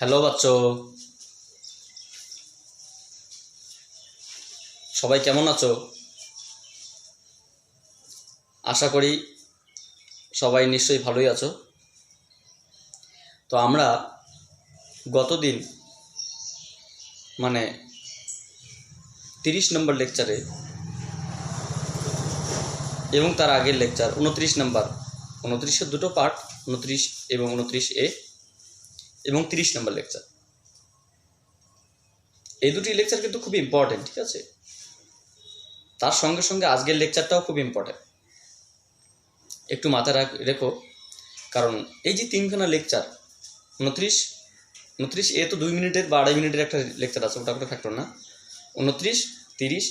Hello বাচ্চো, সবাই কেমন আছো? আশা করি সবাই নিশ্চয়ই ভালোই আছো। তো আমরা গতদিন মানে 30 নম্বর লেকচারে এবং তার আগের লেকচার 29 নম্বর, 29-এর দুটো পার্ট, 29 এবং 29A এবং 30 নম্বর লেকচার, এই দুটি লেকচার কিন্তু খুব ইম্পর্টেন্ট, ঠিক আছে? তার সঙ্গে সঙ্গে আজকের লেকচারটাও খুব ইম্পর্টেন্ট, একটু মাথায় রেখো। কারণ এই যে তিনখানা লেকচার, 29A তো 2 মিনিটের বা 2.5 মিনিটের একটা লেকচার আছে, ওটা কোনো ফ্যাক্টর না। 29, 30,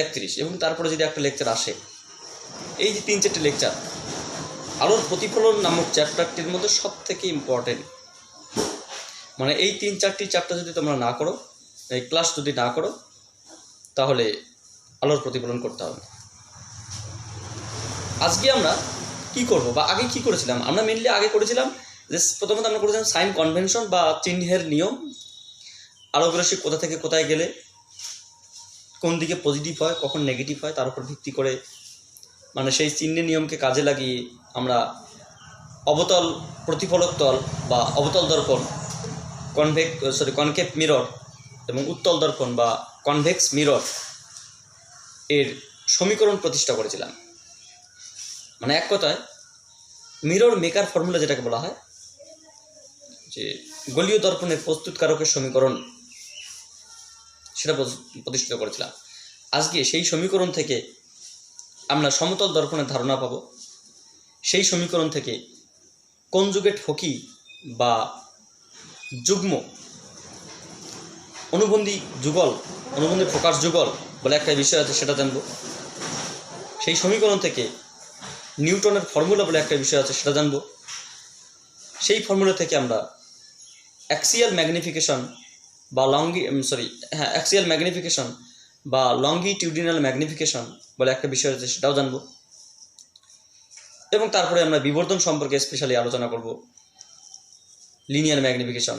31 এবং তারপরে যদি একটা লেকচার আসে, এই যে 3-4টে লেকচার আলোর প্রতিফলন নামক চ্যাপ্টারটির মধ্যে সব থেকে ইম্পর্টেন্ট। মানে এই 3-4টি চ্যাপ্টার যদি তোমরা না করো, এই ক্লাস যদি না করো, তাহলে আলোর প্রতিফলন করতে হবে। আজকে আমরা কি করব বা আগে কি করেছিলাম? আমরা মেনলি আগে করেছিলাম যে প্রথমত আমরা করেছিলাম সাইন কনভেনশন বা চিহ্নের নিয়ম, আলোকরশ্মি কোথা থেকে কোথায় গেলে কোন দিকে পজিটিভ হয়, কখন নেগেটিভ হয়, তার উপর ভিত্তি করে মানে সেই চিহ্নের নিয়মকে কাজে লাগিয়ে আমরা অবতল প্রতিফলক তল বা অবতল দর্পণ, কনকেভ মিরর এবং উত্তল দর্পণ বা কনভেক্স মিরর এর সমীকরণ প্রতিষ্ঠা করেছিলাম। মানে এক কথায় মিরর মেকার ফর্মুলা যেটাকে বলা হয়, যে গোলীয় দর্পণের প্রস্তুতকারকের সমীকরণ, সেটা প্রতিষ্ঠিত করেছিলাম। আজকে সেই সমীকরণ থেকে আমরা সমতল দর্পণের ধারণা পাব। সেই সমীকরণ থেকে কনজুগেট ফকি বা যুগ্ম অনুবন্ধী যুগল, অনুবন্ধী ফোকাস যুগল বলে একটা বিষয় আছে, সেটা জানব। সেই সমীকরণ থেকে নিউটনের ফর্মুলা বলে একটা বিষয় আছে, সেটা জানব। সেই ফর্মুলা থেকে আমরা অ্যাক্সিয়াল ম্যাগনিফিকেশন বা অ্যাক্সিয়াল ম্যাগনিফিকেশন বা লঙ্গিটিউডিনাল ম্যাগনিফিকেশন বলে একটা বিষয় আছে, সেটাও জানব। এবং তারপরে আমরা বিবর্ধন সম্পর্কে স্পেশালি আলোচনা করব। লিনিয়ার ম্যাগনিফিকেশন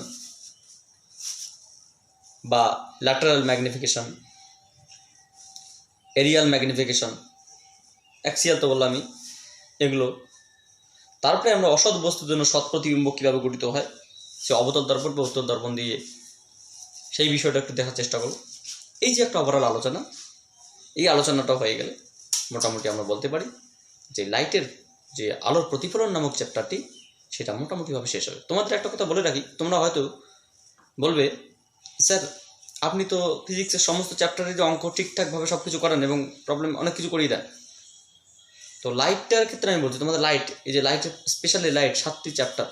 বা lateral magnification, aerial magnification, axial তো বললামই, এগুলো। তারপরে আমরা অসৎ বস্তুর জন্য সৎ প্রতিবিম্ব কীভাবে গঠিত হয়, সে অবতল দর্পণ বা উত্তল দর্পণ দিয়ে, সেই বিষয়টা একটু দেখার চেষ্টা করব। এই যে একটা ওভারঅল আলোচনা, এই আলোচনাটা হয়ে গেলে মোটামুটি আমরা বলতে পারি যে লাইটের যে আলোর প্রতিফলন নামক চ্যাপ্টারটি, সেটা মোটামুটিভাবে শেষ হবে। তোমাদের একটা কথা বলে রাখি, তোমরা হয়তো বলবে, স্যার আপনি তো ফিজিক্সের সমস্ত চ্যাপ্টারের অঙ্ক ঠিকঠাকভাবে সব কিছু করেন এবং প্রবলেম অনেক কিছু করিয়ে দেন। তো লাইটটার ক্ষেত্রে আমি বলছি, তোমাদের লাইট, এই যে লাইটের স্পেশালি লাইট 7টি চ্যাপ্টার,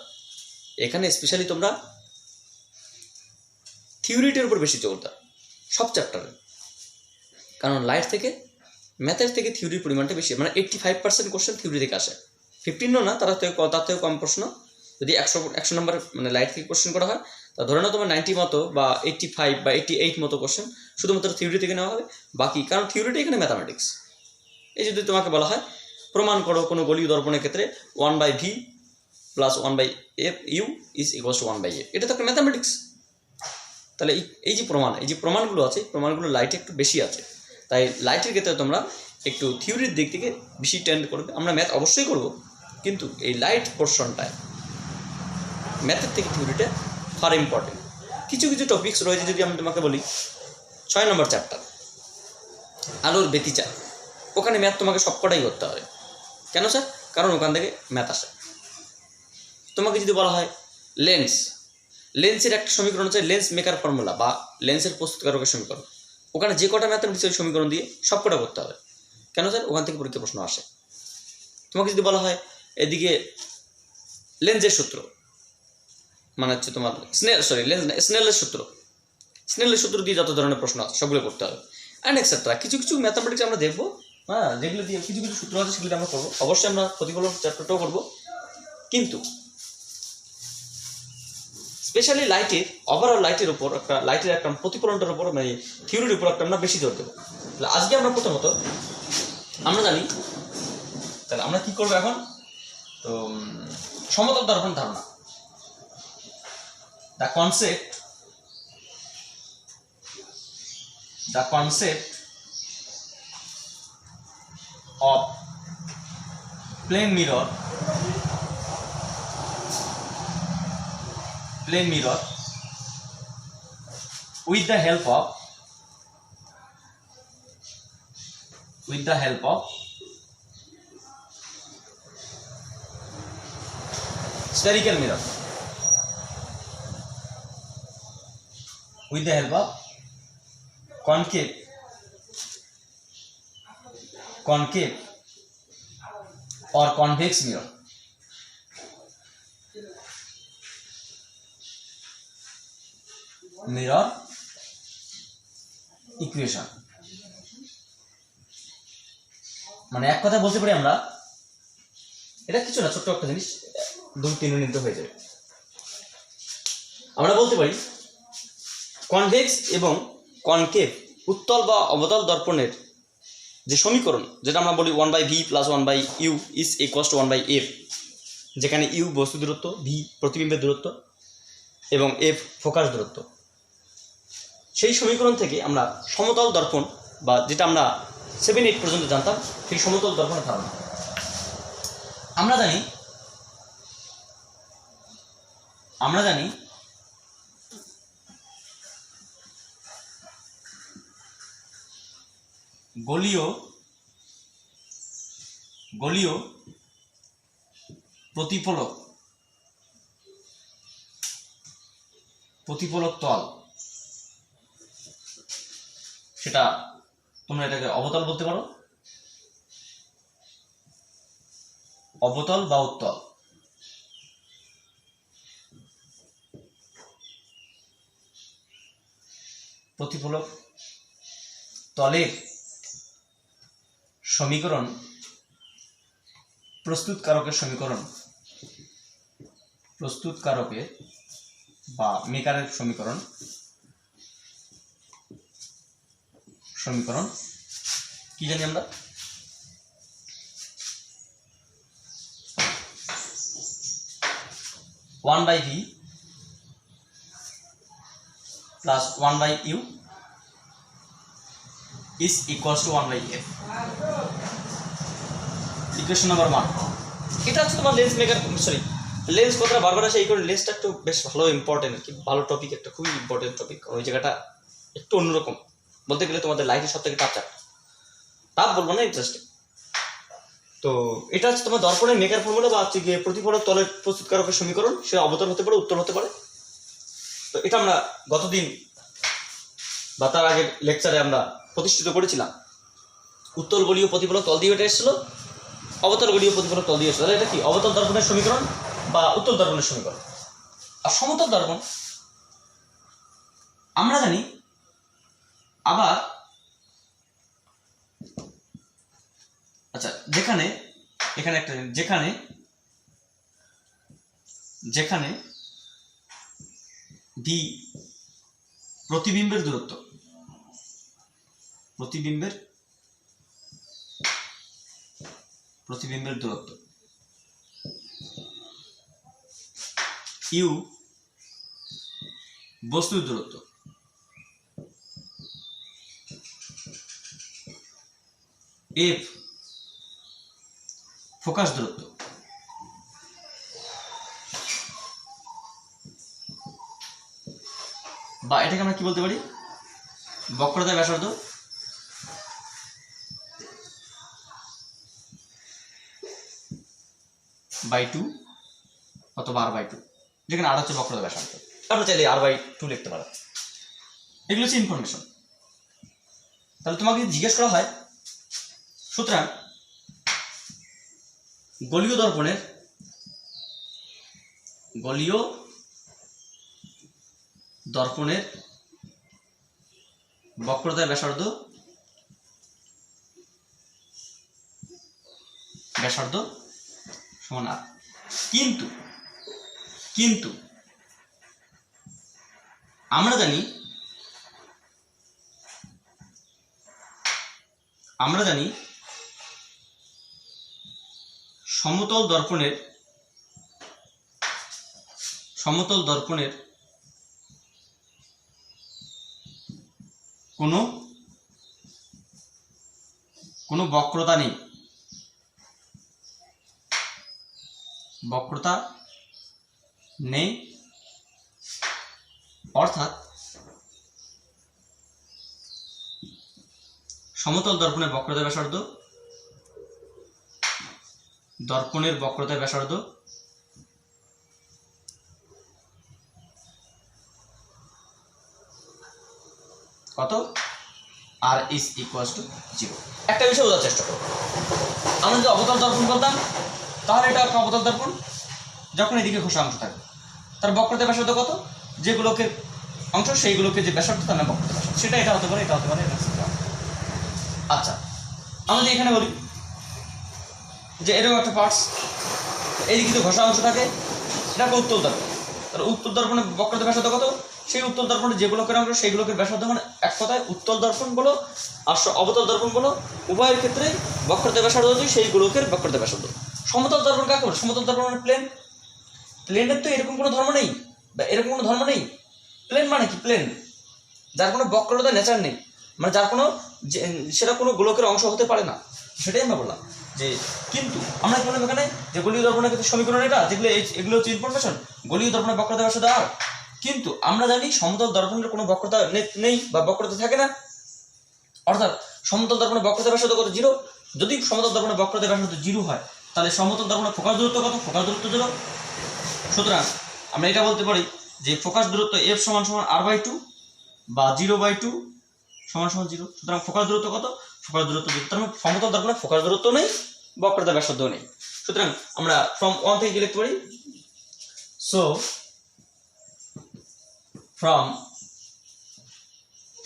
এখানে স্পেশালি তোমরা থিওরিটির উপর বেশি জোর দাও সব চ্যাপ্টারে। কারণ লাইট থেকে, ম্যাথের থেকে থিওরির পরিমাণটা বেশি। মানে 85% কোশ্চেন থিওরি থেকে আসে, 15ও না, তার থেকেও কম প্রশ্ন। যদি 100 নম্বর মানে লাইট থেকে কোশ্চেন করা হয়, তা ধরে নাও তোমার 90 মতো বা 85 বা 88 মতো কোশ্চেন শুধুমাত্র থিওরি থেকে নেওয়া হবে। বাকি, কারণ থিওরিটা এখানে ম্যাথামেটিক্স। এই যদি তোমাকে বলা হয় প্রমাণ করো কোনো গলীয় দর্পণের ক্ষেত্রে 1/v + 1/u = 1/a, এটা তো একটা ম্যাথামেটিক্স। তাহলে এই যে প্রমাণগুলো আছে, প্রমাণগুলো লাইটে একটু বেশি আছে। তাই লাইটের ক্ষেত্রে তোমরা একটু থিওরির দিক থেকে বেশি টেন্ড করবে। আমরা ম্যাথ অবশ্যই করব, কিন্তু এই লাইট পোর্শনটায় ম্যাথের থেকে থিওরিটা ফার ইম্পর্টেন্ট। কিছু কিছু টপিকস রয়েছে, যদি আমি তোমাকে বলি 6 নম্বর চ্যাপ্টার আলোর ব্যতিচার, ওখানে ম্যাথ তোমাকে সবকটাই করতে হবে। কেন স্যার? কারণ ওখান থেকে ম্যাথ আসে। তোমাকে যদি বলা হয় লেন্সের একটা সমীকরণ হচ্ছে লেন্স মেকার ফর্মুলা বা লেন্সের প্রস্তুতকারকের সমীকরণ, ওখানে যে কটা ম্যাথমেটিক্স ওই সমীকরণ দিয়ে সবকটা করতে হবে। কেন স্যার? ওখান থেকে পরীক্ষা প্রশ্ন আসে। তোমাকে যদি বলা হয় এদিকে লেন্সের সূত্র, মানে হচ্ছে তোমার স্নেলের সূত্র দিয়ে যত ধরনের প্রশ্ন আছে সবগুলো করতে হবে, অ্যান্ড এক্সেট্রা। কিছু কিছু ম্যাথামেটিক্স আমরা দেখবো, হ্যাঁ, যেগুলো দিয়ে কিছু কিছু সূত্র আছে সেগুলো আমরা করবো। অবশ্যই আমরা প্রতিফলন চ্যাপ্টারটাও করবো, কিন্তু স্পেশালি লাইটের ওভারঅল লাইটের উপর একটা, লাইটের একটা প্রতিফলনটার উপর, মানে থিওরির উপর একটা আমরা বেশি জোর দেবো। তাহলে আজকে আমরা প্রথমত আমরা জানি, তাহলে আমরা কি করবো এখন? তো সমতল দর্পণ ধারণা, the concept of plane mirror with the help of spherical mirror, with the help of concave or convex mirror. Mirror equation, মানে এক কথা বলতে পারি আমরা, এটা কিছু না, ছোট্ট একটা জিনিস, 2-3 মিনিট হয়ে যাবে। আমরা বলতে পারি কনভেক্স এবং কনকেভ, উত্তল বা অবতল দর্পণের যে সমীকরণ, যেটা আমরা বলি 1/v + 1/u is equals two 1/f, যেখানে u বস্তু দূরত্ব, v প্রতিবিম্বের দূরত্ব এবং f ফোকাস দূরত্ব। সেই সমীকরণ থেকে আমরা সমতল দর্পণ, বা যেটা আমরা 7-8 পর্যন্ত জানতাম, সেই সমতল দর্পণের ধারণা আমরা জানি গলীয় প্রতিফলক তল, সেটা তোমরা এটাকে অবতল বলতে পারো, অবতল বা উত্তল। প্রতিফলক তলের সমীকরণ প্রস্তুতকারকের বা মেকারের সমীকরণ কি জানি আমরা? 1/v plus 1/u is equals to 1/f, equation number 1। এটা হচ্ছে তোমার লেন্স কথাটা বারবার আসে, এই করে লেন্সটা একটু বেশ ভালো ইম্পর্টেন্ট, কি ভালো টপিক, একটা খুবই ইম্পর্টেন্ট টপিক। ওই জায়গাটা একটু অন্যরকম, বলতে গেলে তোমাদের লাইফের সব থেকে টাফ বলবো না, ইন্টারেস্টিং। তো এটা হচ্ছে তোমার দর্পণের মেকার ফর্মুলা, বা হচ্ছে গিয়ে প্রতিফলক তলের প্রস্তুতকারকের সমীকরণ, সে অবতল হতে পারে, উত্তল হতে পারে। তো এটা আমরা গতদিন বা তার আগের লেকচারে আমরা প্রতিষ্ঠিত করেছিলাম। উত্তল গলীয় প্রতিফলক তল দিয়ে এটা এসেছিল, অবতল গলীয় প্রতিফলক তল দিয়ে এসেছিল। তাহলে এটা কি? অবতল দর্পণের সমীকরণ বা উত্তল দর্পণের সমীকরণ। আর সমতল দর্পণ আমরা জানি আবার, আচ্ছা, যেখানে v প্রতিবিম্বের দূরত্ব, u বস্তুর দূরত্ব, f ফোকাস দূরত্ব, বা এটাকে আমরা কি বলতে পারি? বক্রতার ব্যাসার্ধ /2 অথবা r/2, যেখানে r হচ্ছে বক্রতার ব্যাসার্ধ। আমরা চাইলে r/2 লিখতে পারো। এগুলো হচ্ছে ইনফরমেশন। তাহলে তোমাকে যদি জিজ্ঞেস করা হয়, সুতরাং গলীয় দর্পণের বক্রতার ব্যাসার্ধ সমান r। কিন্তু আমরা জানি সমতল দর্পণের কোনো বক্রতা নেই, বক্রতা নেই, অর্থাৎ সমতল দর্পণের বক্রতা ব্যাসার্ধ, দর্পণের বক্রতা ব্যাসার্ধ কত? আর ইজ ইকুয়ালস টু 0। একটা বিষয় বোঝার চেষ্টা করো, আমরা যদি অবতল দর্পণ বলতাম তাহলে এটা একটা অবতল দর্পণ, যখন এদিকে ঘষা অংশ থাকে তার বক্রতা ব্যাসার্ধ কত? যেগুলোকে অংশ সেইগুলোকে যে ব্যাসার্ধ তার নাম বক্রতা ব্যাসার্ধ, সেটা এটা হতে পারে, এটা হতে পারে, এটা হতে পারে। আচ্ছা, আমরা যদি এখানে বলি যে এরকম একটা পার্টস, এইদিকে যদি ঘষা অংশ থাকে এটা একটা উত্তল দর্পণ, তাহলে উত্তল দর্পণের বক্রতা ব্যাসার্ধ কত? সেই উত্তল দর্পণে যেগুলোকে অংশ সেইগুলোকে ব্যাসার্ধ, মানে এক কথায় উত্তল দর্পণ বলো আর অবতল দর্পণ বলো উভয়ের ক্ষেত্রে বক্রতা ব্যাসার্ধ যদি সেইগুলোকে বক্রতা ব্যাসার্ধ। সমতল দর্পণ কাকে বলে? সমতল দর্পণ মানে প্লেন। প্লেনের তো এরকম কোনো ধর্ম নেই বা এরকম কোনো ধর্ম নেই। প্লেন মানে কি? প্লেন যার কোনো বক্রতা নেচার নেই, মানে যার কোনো সেটা কোনো গোলকের অংশ হতে পারে না, সেটাই আমরা বললাম। যে কিন্তু আমরা কি বললাম এখানে যে গলীয় দর্পণের ক্ষেত্রে সমীকরণ এটা, যেগুলো এগুলো হচ্ছে ইনফরমেশন, গলীয় দর্পণের বক্রতা ব্যাসার্ধ আর। কিন্তু আমরা জানি সমতল দর্পণের কোনো বক্রতা নেই বা বক্রতা থাকে না, অর্থাৎ সমতল দর্পণের বক্রতা ব্যাসার্ধ কত? 0। যদি সমতল দর্পণের বক্রতা ব্যাসার্ধ 0 হয় তাহলে সমতল দর্পণের ফোকাস দূরত্ব কত? ফোকাস দূরত্ব 0। সুতরাং আমরা এটা বলতে পারি যে ফোকাস দূরত্ব f = r/2 বা 0/2 = 0। সুতরাং ফোকাস দূরত্ব কত? ফোকাস দূরত্ব 0। তার মানে সমতল দর্পণের ফোকাস দূরত্ব নেই, বক্রতা ব্যাসার্ধ নেই। সুতরাং আমরা ফ্রম 1 থেকে কি লিখতে পারি? So from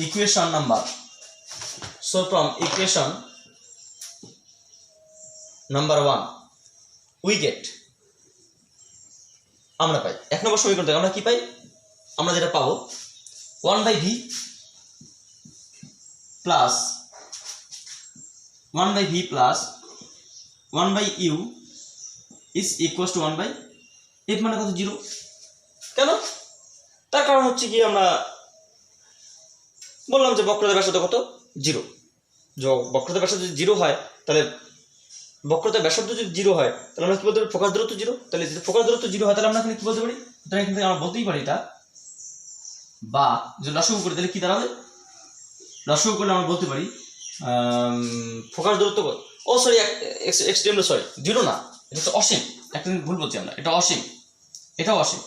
equation number 1 we get, আমরা পাই 1 নম্বর সমীকরণ থেকে আমরা কি পাই? আমরা যেটা পাবো 1/v plus 1/u is equals to 1/f মানে কত? 0। কেন? তার কারণ হচ্ছে কি, আমরা বললাম যে বক্রতা ব্যাসার্ধ কত? 0। বক্রতা ব্যাসার্ধ যদি 0 হয় তাহলে বক্রতা ব্যাসার্ধ যদি 0 হয় তাহলে আমরা কি বলতে পারি? ফোকাস দূরত্ব 0। তাহলে যদি ফোকাস দূরত্ব 0 হয় তাহলে আমরা এখানে কি বলতে পারি? তাহলে এখান থেকে আমরা বলতেই পারি এটা, বা যদি লসাগু করি তাহলে কি দাঁড়াবে? লসাগু করলে আমরা বলতে পারি ফোকাস দূরত্ব কত? ও সরি, এক্সট্রিমলি সরি, 0 না, এটা হচ্ছে অসীম। একটা ভুল বলছি আমরা, এটা অসীম, এটাও অসীম।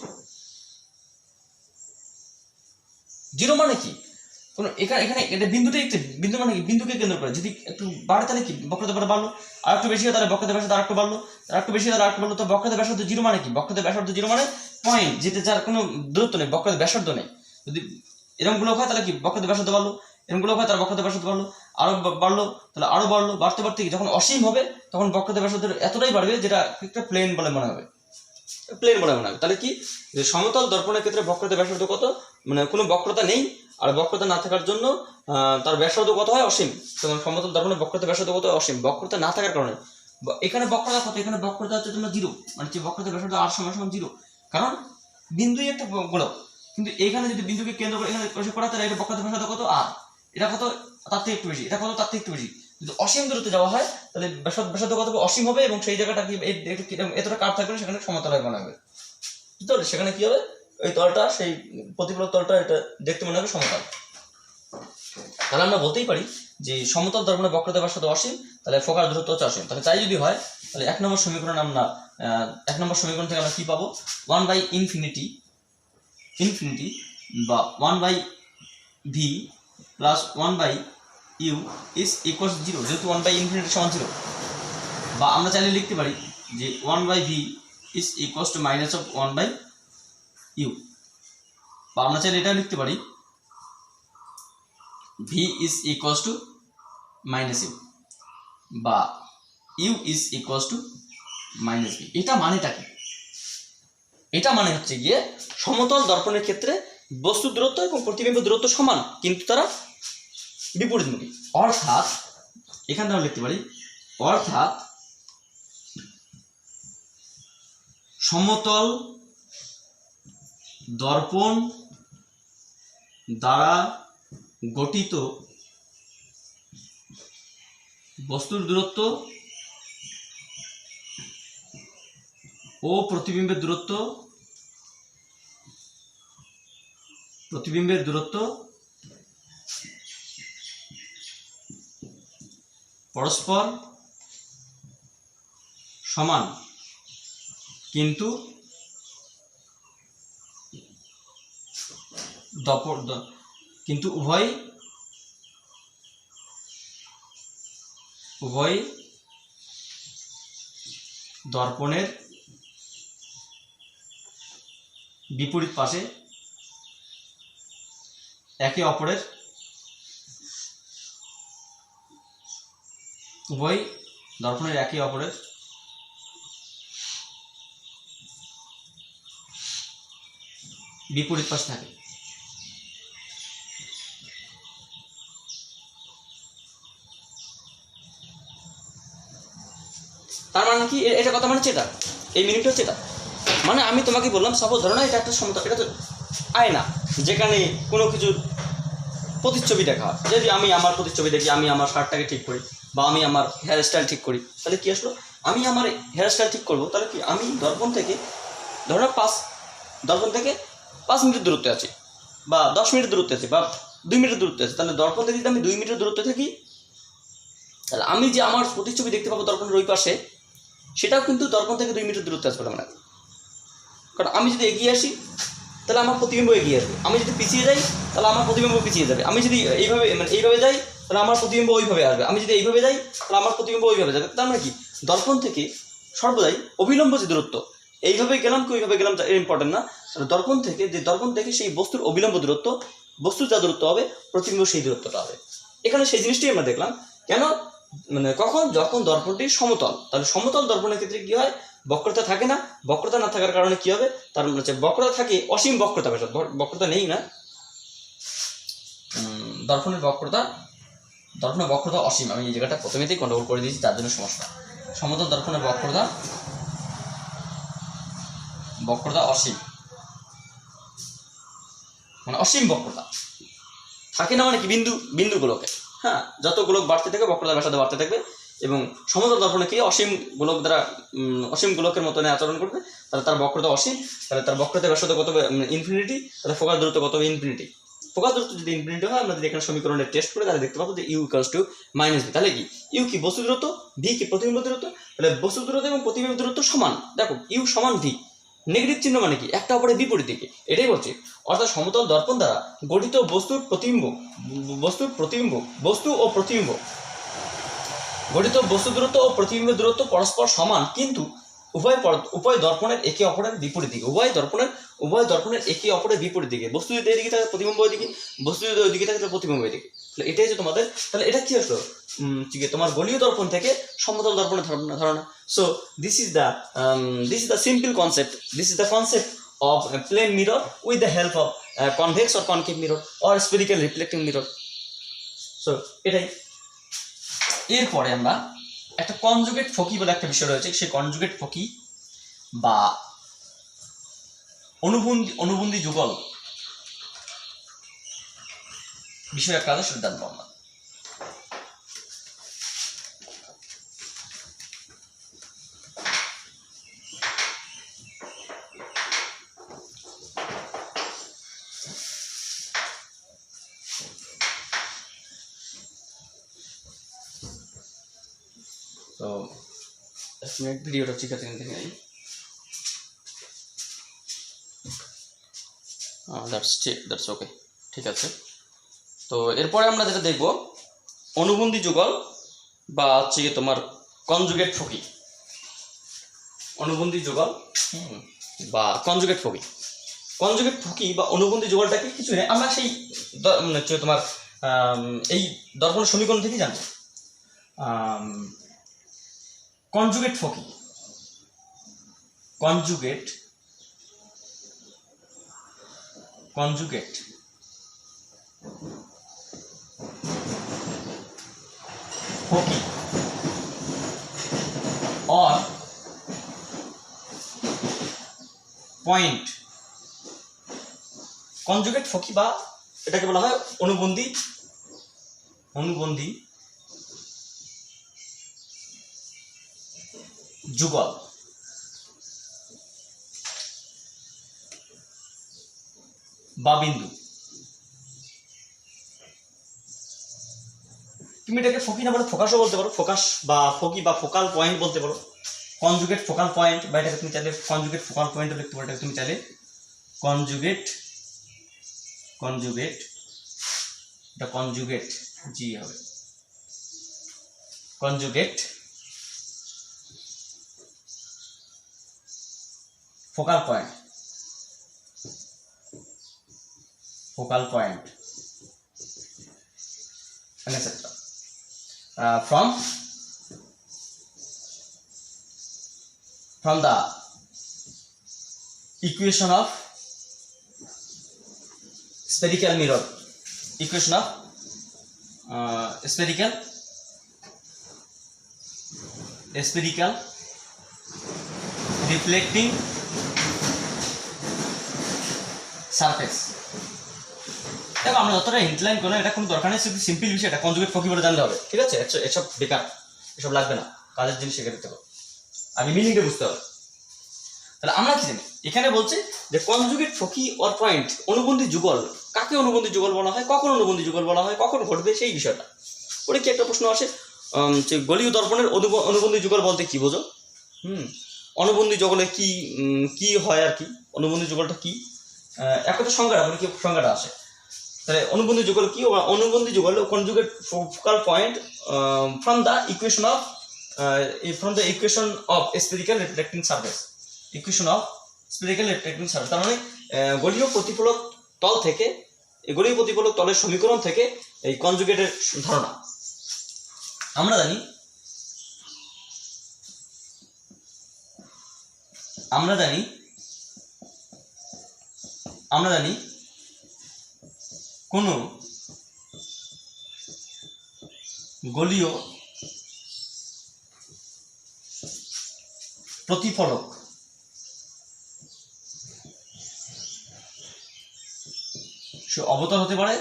0 মানে কি? কোনো এখানে এটা বিন্দুটাই একটা বিন্দু, মানে কি? বিন্দুকে কেন্দ্র করে যদি একটু বাড়ে তাহলে কি বক্রতা বাড়লো, আর একটু বেশি হয় তাহলে বক্রতা ব্যাসার্ধ আরেকটু বাড়লো, আর একটু বেশি হয় তাহলে আরেকটু বাড়লো। তো বক্রতা ব্যাসার্ধ 0 মানে কি? বক্রতা ব্যাসার্ধ 0 মানে পয়েন্ট যেতে যার কোনো দূরত্ব নেই, বক্রতা ব্যাসার্ধ নেই। যদি এরকম গুলো হয় তাহলে কি বক্রতা ব্যাসার্ধ বাড়লো, এরকম গুলো হয় তাহলে বক্রতা ব্যাসার্ধ বাড়লো, আরো বাড়লো, তাহলে আরো বাড়লো, বাড়তে বাড়তে যখন অসীম হবে তখন বক্রতা ব্যাসার্ধ এতটাই বাড়বে যেটা একটা প্লেন বলে মনে হবে, প্লেন বলে মনে হবে। তাহলে কি, যে সমতল দর্পণের ক্ষেত্রে বক্রতা ব্যাসার্ধ কত? মানে কোনো বক্রতা নেই, আর বক্রতা না থাকার জন্য তার ব্যাসার্ধ কত হয়? অসীম। সমতল দর্পণের বক্রতা ব্যাসার্ধ কত? অসীম। বক্রতা না থাকার কারণে এখানে বক্রতা কত? এখানে বক্রতা হচ্ছে তোমরা 0, মানে যে বক্রতা ব্যাসার্ধ r = 0, কারণ বিন্দুই একটা গোলক। কিন্তু এখানে যদি বিন্দুকে কেন্দ্র করে এখানে প্রসার করা তাহলে এটা বক্রতা ব্যাসার্ধ কত? r। এটা কত? তার থেকে একটু বেশি। এটা কত? তার থেকে একটু বেশি। যদি অসীম দূরত্বে যাওয়া হয় তাহলে ব্যাসার্ধ কত? অসীম হবে, এবং সেই জায়গাটা কি এতটা কার্ভ থাকবে, সেখানে সমতল মনে হবে। বুঝতে পারলে? সেখানে কি হবে? ওই তলটা, সেই প্রতিফলক তলটা, এটা দেখতে মনে হবে সমতল। তাহলে আমরা বলতেই পারি যে সমতল দর্পণের বক্রতা ব্যাসার্ধ অসীম, তাহলে ফোকাস দূরত্ব হচ্ছে অসীম। তাহলে তাই যদি হয় তাহলে 1 নম্বর সমীকরণ আমরা 1 নম্বর সমীকরণ থেকে আমরা কি পাবো? 1/infinity বা 1/v plus 1/u is equals to 0, যেহেতু 1/infinity = 0। বা আমরা চাইলে লিখতে পারি যে 1/v is equals to minus of 1/u, বা আমরা চাইলে এটা লিখতে পারি v is equals to minus u বা u is equals to minus v। এটা মানেটা কি? এটা মানে হচ্ছে গিয়ে সমতল দর্পণের ক্ষেত্রে বস্তু দূরত্ব এবং প্রতিবিম্ব দূরত্ব সমান, কিন্তু তারা বিপরীতমুখী। অর্থাৎ এখানে আমরা লিখতে পারি, অর্থাৎ সমতল দর্পণ দ্বারা গঠিত বস্তুর দূরত্ব ও প্রতিবিম্বের দূরত্ব পরস্পর সমান, কিন্তু উভয় দর্পণের বিপরীত পাশে একে অপরের বিপরীত পাশে থাকে। তার মানে কি, এটা কথা মানে হচ্ছে এটা, এই মিনিংটা হচ্ছে এটা। মানে আমি তোমাকে বললাম, সাপোজ ধরো না এটা একটা সমতল, এটা তো আয়না, যেখানে কোনো কিছুর প্রতিচ্ছবি দেখা হয়। যদি আমি আমার প্রতিচ্ছবি দেখি, আমি আমার শার্টটাকে ঠিক করি, বা আমি আমার হেয়ার স্টাইল ঠিক করি, তাহলে কি আসলো, আমি আমার হেয়ার স্টাইল ঠিক করবো, তাহলে কি আমি দর্পণ থেকে ধরো 5 মিনিট দূরত্বে আছি, বা 10 মিনিট দূরত্বে আছি, বা 2 মিনিট দূরত্বে আছি। তাহলে দর্পণ থেকে যদি আমি 2 মিনিট দূরত্বে থাকি, তাহলে আমি যে আমার প্রতিচ্ছবি দেখতে পাবো দর্পণের ওই পাশে, সেটাও কিন্তু দর্পণ থেকে 2 মিনিট দূরত্বে আসবে না। কারণ আমি যদি এগিয়ে আসি, তাহলে আমার প্রতিবিম্ব এগিয়ে আসবে। আমি যদি পিছিয়ে যাই, তাহলে আমার প্রতিবিম্ব পিছিয়ে যাবে। আমি যদি এইভাবে যাই, তাহলে আমার প্রতিবিম্ব ওইভাবে আসবে। আমি যদি এইভাবে যাই, তাহলে আমার প্রতিবিম্ব ওইভাবে যাবে। তার মানে কি, দর্পণ থেকে সর্বদাই অবিলম্ব যে দূরত্ব, এইভাবে গেলাম কি ওইভাবে গেলাম ইম্পর্টেন্ট না। দর্পণ থেকে সেই বস্তুর অবিলম্ব দূরত্ব, বস্তুর যা দূরত্ব হবে, প্রতিবিম্ব সেই দূরত্বটা হবে। এখানে সেই জিনিসটাই আমরা দেখলাম। কেন, কখন, যখন দর্পণটি সমতল। তাহলে সমতল দর্পণের ক্ষেত্রে কি হয়, বক্রতা থাকে না। বক্রতা না থাকার কারণে কি হবে, তার হচ্ছে বক্রতা থাকে, অসীম বক্রতা, বক্রতা নেই না, দর্পণের বক্রতা অসীম। আমি এই জায়গাটা প্রথমেতেই গন্ডগোল করে দিয়েছি, তার জন্য সমস্যা। সমতল দর্পণের বক্রতা অসীম, মানে অসীম বক্রতা থাকে না। মানে কি, বিন্দু গোলকে, হ্যাঁ, যত গোলক বাড়তে থাকবে বক্রতা ব্যাসার্ধ বাড়তে থাকবে। এবং সমতল দর্পণে কি, অসীম গোলকের মতন আচরণ করবে, তাহলে তার বক্রতা অসীম। তাহলে তার বক্রতা ব্যাসার্ধ কত, ইনফিনিটি। তাহলে ফোকাস দূরত্ব কত, ইনফিনিটি। ফোকাস দূরত্ব যদি ইনফিনিটি হয়, আমরা যদি এখানে সমীকরণের টেস্ট করে, তাহলে দেখতে পাবো যে ইউ ইকুয়ালস টু -b। তাহলে কি, ইউ কি বস্তু দূরত্ব, ভি কি প্রতিবিম্ব দূরত্ব। তাহলে বস্তু দূরত্ব এবং প্রতিবিম্ব দূরত্ব সমান। দেখো, ইউ সমান ভি। নেগেটিভ চিহ্ন মানে কি, একটা অপরের বিপরীত দিকে, এটাই বলছি। অর্থাৎ সমতল দর্পণ দ্বারা গঠিত বস্তু ও প্রতিবিম্ব গঠিত বস্তু দূরত্ব ও প্রতিবিম্ব দূরত্ব পরস্পর সমান, কিন্তু উভয় দর্পণের একে অপরের বিপরীত দিকে। উভয় দর্পণের একে অপরের বিপরীত দিকে। বস্তু যদি এদিকে থাকে, প্রতিবিম্ব ওইদিকে। বস্তু যদি ওইদিকে থাকে, তাহলে প্রতিবিম্ব ওইদিকে। তাহলে এটাই হচ্ছে তোমাদের, তাহলে এটা কি আসলো, তোমার গোলীয় দর্পণ থেকে সমতল দর্পণের ধারণা। So this is the simple concept. This is the concept of a plane mirror with the help of convex or concave mirror or spherical reflecting mirror. So এটাই। এরপরে আমরা একটা কনজুগেট ফকি বলে একটা বিষয় রয়েছে। সেই কনজুগেট ফকি বা অনুবন্ধী যুগল বিষয় একটা আছে, সেটা জানবো আমরা। তো ভিডিওটা ঠিক আছে, দেখে নিই। দ্যাটস ওকে, ঠিক আছে। তো এরপরে আমরা যেটা দেখব, অনুবন্ধী যুগল বা হচ্ছে তোমার কনজুগেট ফকি। অনুবন্ধী যুগল বা কনজুগেট ফকি বা অনুবন্ধী যুগলটা কি, কিছু নেই, আমরা সেই হচ্ছে তোমার এই দর্পণ সমীকরণ থেকেই জানবো। কনজুগেট ফকি, কনজুগেট ফকি or পয়েন্ট। কনজুগেট ফকি বা এটাকে বলা হয় অনুবন্ধী যুগল। বা বিন্দু। তুমি এটাকে ফকি না বলে ফোকাসও বলতে পারো, ফোকাস বা ফকি বা ফোকাল পয়েন্ট বলতে পারো, কনজুগেট ফোকাল পয়েন্ট, বা এটাকে তুমি চাইলে কনজুগেট ফোকাল পয়েন্টও লিখতে পারো। এটাকে তুমি চাইলে কনজুগেট এটা কনজুগেট জি হবে, conjugate focal point and etc. From the equation of spherical mirror, spherical reflecting surface। দেখো আমরা যতটা ইনক্লাইন করো এটা কোনো দরকার নেই, শুধু সিম্পল বিষয়, এটা কনজুগেট ফকি বলে জানতে হবে, ঠিক আছে? এসব বেকার, এসব লাগবে না, কাজের জিনিস শিখে দিতে হবে, আমি মিনিংটা বুঝতে হবে। তাহলে আমরা কি জানি, এখানে বলছে যে কনজুগেট ফকি অর পয়েন্ট, অনুবন্ধী যুগল, কাকে অনুবন্ধী যুগল বলা হয়, কখন অনুবন্ধী যুগল বলা হয়, কখন ঘটবে সেই বিষয়টা। ওটা কি একটা প্রশ্ন আসে যে গলীয় দর্পণের অনুবন্ধী যুগল বলতে কি বোঝো? অনুবন্ধী যুগলে কি হয় আর কি, অনুবন্ধী যুগলটা কি, একটা সংজ্ঞাটা বলি, কি সংজ্ঞাটা আসে। তাহলে অনুবন্ধী যুগল কি? অনুবন্ধী যুগল conjugate focal point from the equation of spherical reflecting surface, তার মানে গলীয় প্রতিফলক তল থেকে, গলীয় প্রতিফলক তলের সমীকরণ থেকে এই কনজুগেটের ধারণা। আমরা জানি কোন গলীয় প্রতিফলক সে অবতল হতে পারে,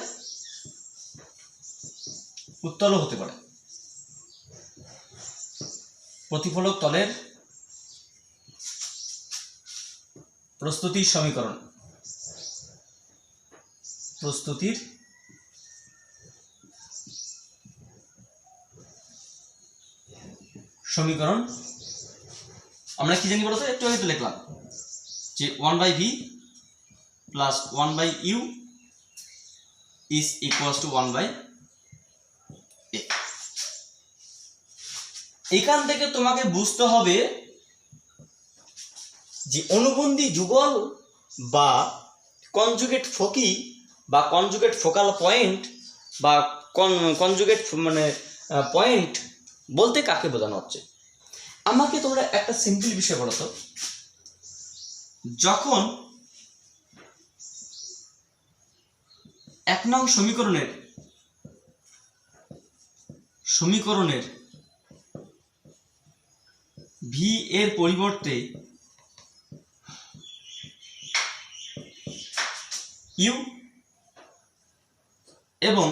উত্তলও হতে পারে। প্রতিফলক তলের প্রস্তুতির সমীকরণ, আমরা কি জানি বলতো, একটু আগে তো লিখলাম যে 1/v plus 1/u is equals to 1/a। এখান থেকে তোমাকে বুঝতে হবে যে অনুবন্ধী যুগল বা কনজুগেট ফকি বা কনজুগেট ফোকাল পয়েন্ট বা কনজুগেট মানে পয়েন্ট বলতে কাকে বোঝানো হচ্ছে। আমাকে তোমরা একটা সিম্পল বিষয় বলো তো, যখন 1 নং সমীকরণের ভি এর পরিবর্তে ইউ এবং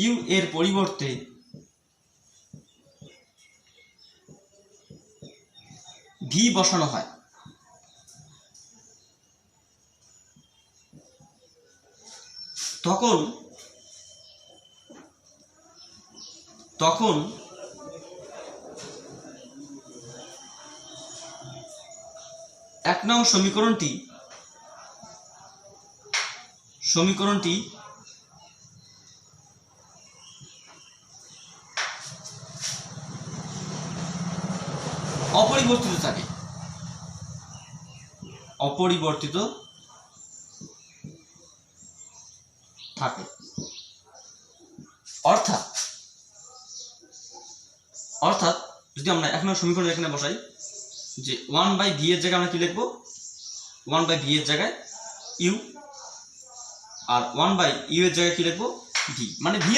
ইউ এর পরিবর্তে ভি বসানো হয়, তখন 1 নং সমীকরণটি অপরিবর্তিত থাকে, অর্থাৎ যদি আমরা 1 নং সমীকরণ এখানে বসাই যে 1/v এর জায়গায় আমরা কি লিখবো, 1/v এর জায়গায় ইউ, আর 1/u এর জায়গায় কি লিখবো, ভি। মানে ভি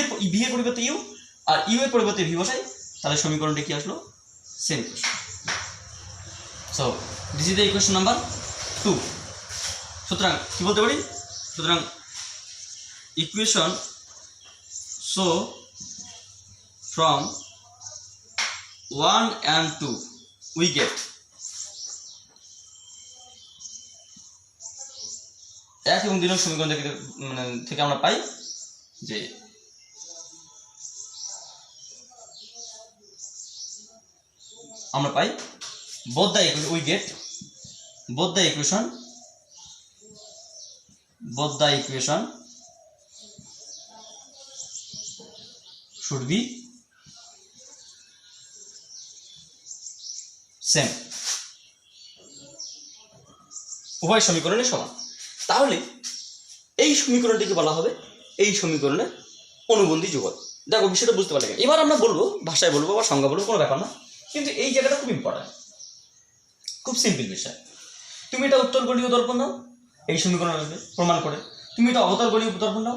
এর পরিবর্তে ইউ আর ইউ এর পরিবর্তে ভি বসাই, তাহলে সমীকরণটা কি আসলো, same equation. So this is the equation number 2। সুতরাং কি বলতে পারি, সুতরাং equation so from 1 and 2 we get এক এবং 2 নং সমীকরণ থেকে আমরা পাই যে আমরা পাই both the equation should be same, উভয় সমীকরণে সমান। তাহলে এই সমীকরণটিকে বলা হবে এই সমীকরণের অনুবন্ধী যুগল। দেখো বিষয়টা বুঝতে পারলে। এবার আমরা বলবো, ভাষায় বলবো বা সংজ্ঞা বলবো, কোনো ব্যাপার না, কিন্তু এই জায়গাটা খুব ইম্পর্টেন্ট, খুব সিম্পল বিষয়। তুমি এটা উত্তল গোলীয় দর্পণ নাও, এই সমীকরণ আসবে প্রমাণ করে। তুমি এটা অবতল গোলীয় দর্পণ নাও,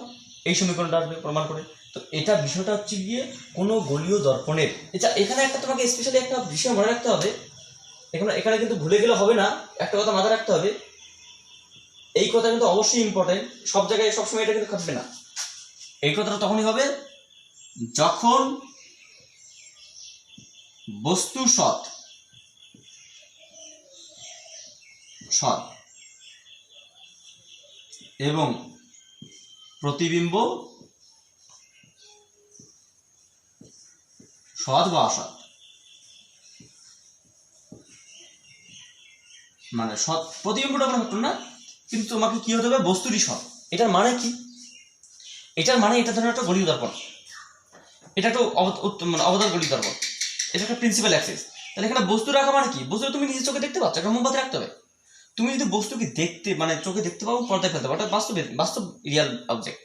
এই সমীকরণটা আসবে প্রমাণ করে। তো এটা বিষয়টা হচ্ছে গিয়ে কোনো গোলীয় দর্পণের, এখানে একটা তোমাকে স্পেশালি একটা বিষয় মনে রাখতে হবে। এখানে কিন্তু ভুলে গেলে হবে না, একটা কথা মাথায় রাখতে হবে, এই কথা কিন্তু অবশ্যই ইম্পর্টেন্ট, সব জায়গায় সবসময় এটা কিন্তু খাটবে না। এই কথাটা তখনই হবে যখন বস্তু সৎ এবং প্রতিবিম্ব সৎ বা অসৎ, মানে সৎ প্রতিবিম্বটা কোনো ঘটনা না, কিন্তু তোমাকে কি হতে হবে, বস্তুটি সৎ। এটার মানে কি? এটার মানে এটা ধরনের একটা গোলীয় দর্পণ, এটা একটা অবতল গোলীয় দর্পণ, এটা একটা প্রিন্সিপাল অ্যাক্সিস। তাহলে এখানে বস্তু রাখা মানে কি? বস্তু তুমি নিজের চোখে দেখতে পাচ্ছ, একটা মোমবাতি রাখতে হবে। তুমি যদি বস্তুকে দেখতে মানে চোখে দেখতে পাবো, পর্দায় ফেলতে পারো, বাস্তব রিয়াল অবজেক্ট,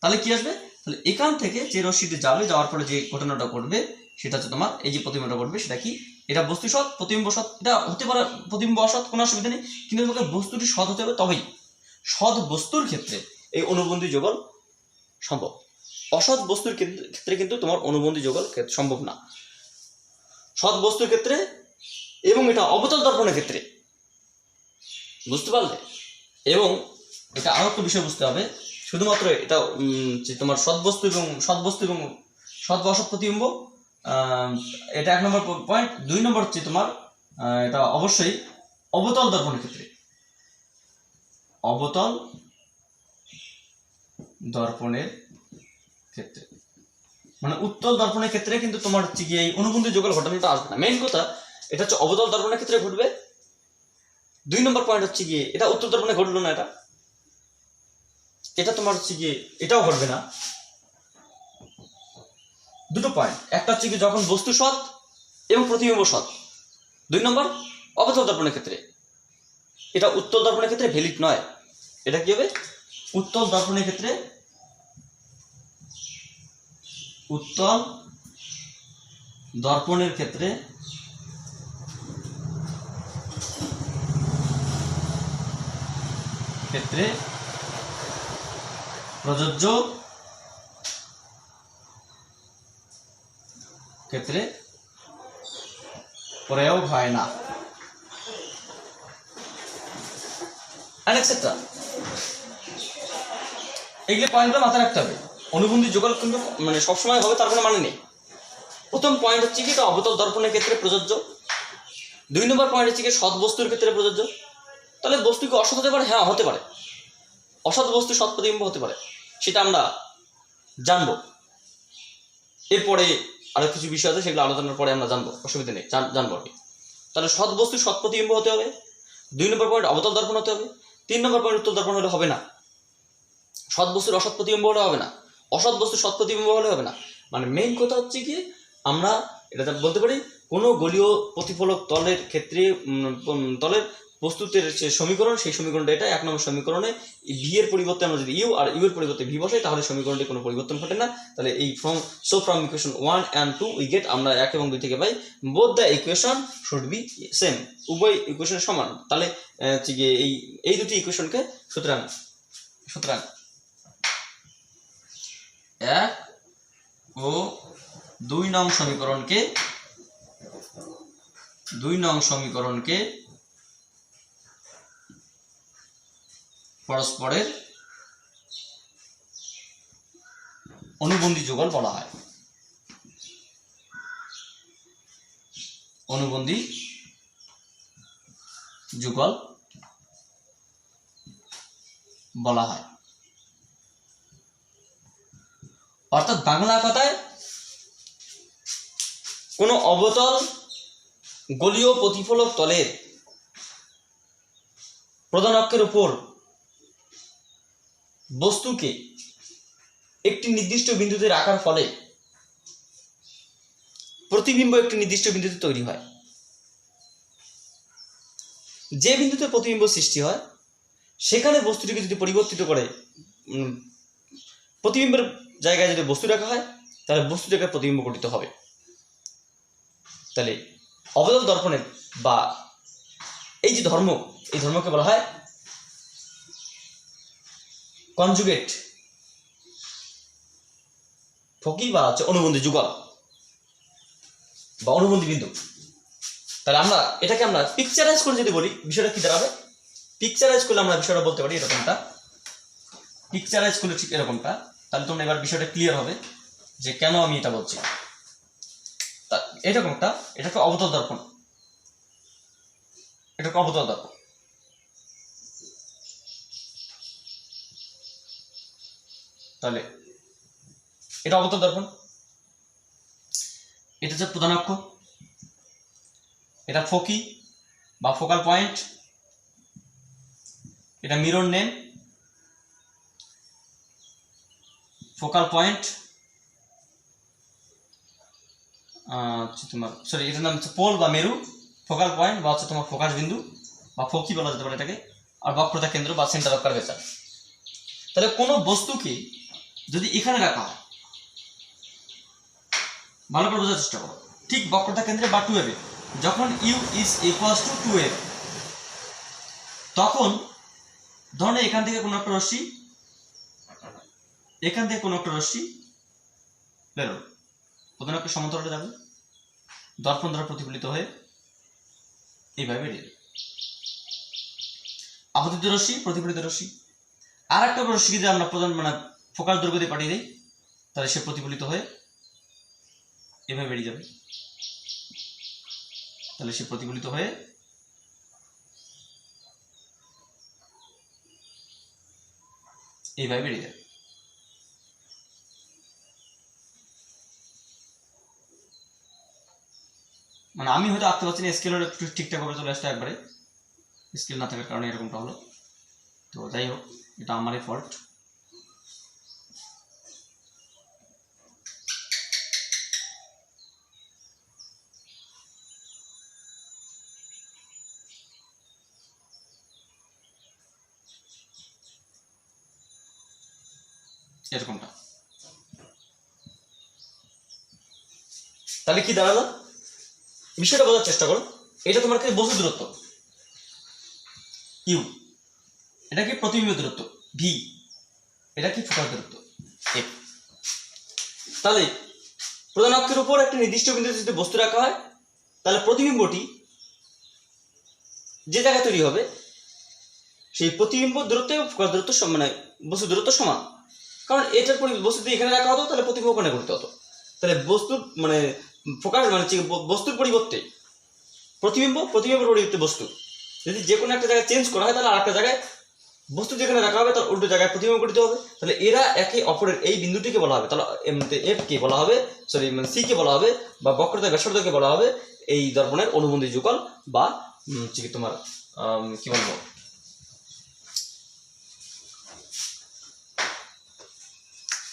তাহলে কি আসবে? তাহলে এখান থেকে যে রশ্মিটি যাওয়ার ফলে যে ঘটনাটা ঘটবে সেটা হচ্ছে তোমার এই যে প্রতিবিম্বটা ঘটবে, সেটা কি? এটা বস্তু সৎ, প্রতিবিম্ব সৎ। এটা হতে পারে প্রতিবিম্ব অসৎ, কোনো অসুবিধা নেই, কিন্তু তোমাকে বস্তুটি সৎ হতে হবে, তবেই সৎ বস্তুর ক্ষেত্রে এই অনুবন্ধী যুগল সম্ভব। অসৎ বস্তুর ক্ষেত্রে কিন্তু তোমার অনুবন্ধী যুগল সম্ভব না, সৎ বস্তুর ক্ষেত্রে এবং এটা অবতল দর্পণের ক্ষেত্রে। বুঝতে পারলে? এবং এটা আরো একটা বিষয় বুঝতে হবে, শুধুমাত্র এটা তোমার সৎ বস্তু এবং সৎ বা অসৎ প্রতিবিম্ব, এটা 1 নম্বর পয়েন্ট। 2 নম্বর হচ্ছে তোমার এটা অবশ্যই অবতল দর্পণের ক্ষেত্রে, অবতল দর্পণের ক্ষেত্রে, মানে উত্তল দর্পণের ক্ষেত্রে কিন্তু তোমার হচ্ছে গিয়ে এই অনুবন্ধী যুগল ঘটনাটা আসবে না। মেইন কথা এটা হচ্ছে অবতল দর্পণের ক্ষেত্রে ঘটবে। 2 নম্বর পয়েন্ট হচ্ছে গিয়ে এটা উত্তল দর্পণে ঘটলো না, এটা তোমার হচ্ছে গিয়ে এটাও ঘটবে না। দুটো পয়েন্ট, একটা হচ্ছে কি যখন বস্তু সৎ এবং প্রতিবিম্ব সৎ। 2 নম্বর অবতল দর্পণের ক্ষেত্রে, এটা উত্তল দর্পণের ক্ষেত্রে ভ্যালিড নয়। এটা কি হবে? উত্তল দর্পণের ক্ষেত্রে, উত্তল দর্পণের ক্ষেত্রে প্রযোজ্য, ক্ষেত্রে প্রয়োগ হয় না, এটসেট্রা। এইগুলো পয়েন্টটা মাথায় রাখতে হবে। অনুবন্ধী যুগল কিন্তু মানে সবসময় হবে তার কোনো মানে নেই। প্রথম পয়েন্ট হচ্ছে কি এটা অবতল দর্পণের ক্ষেত্রে প্রযোজ্য। 2 নম্বর পয়েন্ট হচ্ছে কি সৎ বস্তুর ক্ষেত্রে প্রযোজ্য। তাহলে বস্তু কি অসৎ হতে পারে? হ্যাঁ, হতে পারে। অসৎ বস্তু সৎ প্রতিবিম্ব হতে পারে, সেটা আমরা জানবো। এরপরে আরো কিছু বিষয় আছে, সেগুলো আলোচনার পরে আমরা জানবো, অসুবিধা নেই, জানবো আমি। তাহলে সৎ বস্তু সৎ প্রতিবিম্ব হতে হবে। 2 নম্বর পয়েন্ট অবতল দর্পণ হতে হবে। 3 নম্বর পয়েন্ট উত্তল দর্পণ হলে হবে না। সৎ বস্তুর অসৎ প্রতিবিম্ব হলে হবে না, অসৎ বস্তু সৎ প্রতিবিম্ব হলে হবে না। মানে মেইন কথা হচ্ছে কি আমরা এটা বলতে পারি কোনো গলীয় প্রতিফলক তলের ক্ষেত্রে তলের বস্তুতের যে সমীকরণ, সেই সমীকরণটা এটা 1 নম্বর সমীকরণে ভি এর পরিবর্তে আমরা যদি ইউ আর ইউ এর পরিবর্তে ভি বসাই, তাহলে সমীকরণটি কোনো পরিবর্তন ঘটে না। তাহলে এই from equation 1 and 2 we get, আমরা 1 এবং 2 থেকে পাই both the equation should be same, উভয় ইকুয়েশন সমান। তাহলে এই দুটি ইকুয়েশনকে সুতরাং 1 ও 2 নং সমীকরণকে পরস্পরের অনুবন্ধী যুগল বলা হয়। অনুবন্ধী যুগল বলা হয়। অর্থাৎ বাংলা কথায় কোনো অবতল গোলীয় প্রতিফলক তলের প্রধান অক্ষের উপর বস্তুকে একটি নির্দিষ্ট বিন্দুতে রাখার ফলে প্রতিবিম্ব একটি নির্দিষ্ট বিন্দুতে তৈরি হয়। যে বিন্দুতে প্রতিবিম্ব সৃষ্টি হয় সেখানে বস্তুটিকে যদি পরিবর্তিত করে প্রতিবিম্বের জায়গায় যদি বস্তু রাখা হয় তাহলে বস্তু জায়গায় প্রতিবিম্ব গঠিত হবে। তাহলে অবতল দর্পণের বা এই যে ধর্ম, এই ধর্মকে বলা হয় কনজুগেট ফকি বা অনুবন্ধী যুগল বা অনুবন্ধী বিন্দু। তাহলে আমরা এটাকে আমরা পিকচারাইজ করে যদি বলি বিষয়টা কি দাঁড়াবে? পিকচারাইজ করলে আমরা বিষয়টা বলতে পারি এরকমটা, পিকচারাইজ করলে ঠিক এরকমটা। তাহলে তোমরা এবার বিষয়টা ক্লিয়ার হবে যে কেন আমি এটা বলছি। এরকমটা, এটাকে অবতল দর্পণ, এটাকে অবতল দর্পণ। তাহলে এটা অবতল দর্পণ, এটা হচ্ছে প্রধান অক্ষ, এটা ফকি বা ফোকাল পয়েন্ট, এটা মিরর নেম, ফোকাল পয়েন্ট, তোমার সরি এটার নাম হচ্ছে পোল বা মেরু, ফোকাল পয়েন্ট বা হচ্ছে তোমার ফোকাস বিন্দু বা ফকি বলা যেতে পারে এটাকে, আর বক্রতা কেন্দ্র বা সেন্টার অফ কার্ভেচার। তাহলে কোনো বস্তুকে যদি এখানে রাখা হয়, ভালো করে বোঝার চেষ্টা করো, ঠিক বক্রতা কেন্দ্রে বা 2f, যখন u is equals to 2f, তখন ধরো এখান থেকে কোনো একটা রশ্মি, এখান থেকে কোনো একটা রশ্মি বেরোলো, প্রধান অক্ষের সমান্তরালে যাবে, দর্পণ দ্বারা প্রতিফলিত হয়ে এইভাবে বেরিয়ে যাবে। আপতিত রশ্মি, প্রতিফলিত রশ্মি। আর একটা রশ্মিকে যদি আমরা প্রধান ফোকাস দৈর্ঘ্য দিয়ে পাঠিয়ে দিই তাহলে সে প্রতিফলিত হয়ে এভাবে বেরিয়ে যাবে। তাহলে সে প্রতিফলিত হয়ে এইভাবে বেরিয়ে যাবে। আমি হয়তো আঁকতে পারছি না, স্কেলের একটু ঠিকঠাক ভাবে চলে আসতে, একবারে স্কেল না থাকার কারণে এরকমটা হলো। তো যাই হোক, এটা আমারই ফল্ট। এরকমটা। তাহলে কি দাঁড়ালো? বিষয়টা বোঝার চেষ্টা করো। এটা তোমার কাছে বস্তু দূরত্ব ইউ, এটা কি প্রতিবিম্ব দূরত্ব ভি, এটা কি ফোকাস দূরত্ব এফ। তাহলে প্রধান অক্ষের উপর একটা নির্দিষ্ট বিন্দুতে যদি বস্তু রাখা হয় তাহলে প্রতিবিম্বটি যে জায়গায় তৈরি হবে সেই প্রতিবিম্ব দূরত্ব এবং ফোকাস দূরত্ব বস্তু দূরত্ব সমান। কারণ এটার বস্তু যদি এখানে রাখা হতো তাহলে প্রতিবিম্ব ওখানে করতে হতো। তাহলে বস্তুর ফোকাস বস্তুর পরিবর্তে প্রতিবিম্বের পরিবর্তে বস্তু যদি যে কোনো একটা জায়গায় চেঞ্জ করা হয় তাহলে আর একটা জায়গায় বস্তু যেখানে রাখা হবে তার উল্টো জায়গায় প্রতিবিম্ব গঠিত হবে। তাহলে এরা একে অপরের, এই বিন্দুটিকে বলা হবে, তাহলে এফ কে বলা হবে, সরি সি কে বলা হবে, বা বক্রতা ব্যাসার্ধকে বলা হবে এই দর্পণের অনুবন্ধী যুগল বা তোমার কি বলবো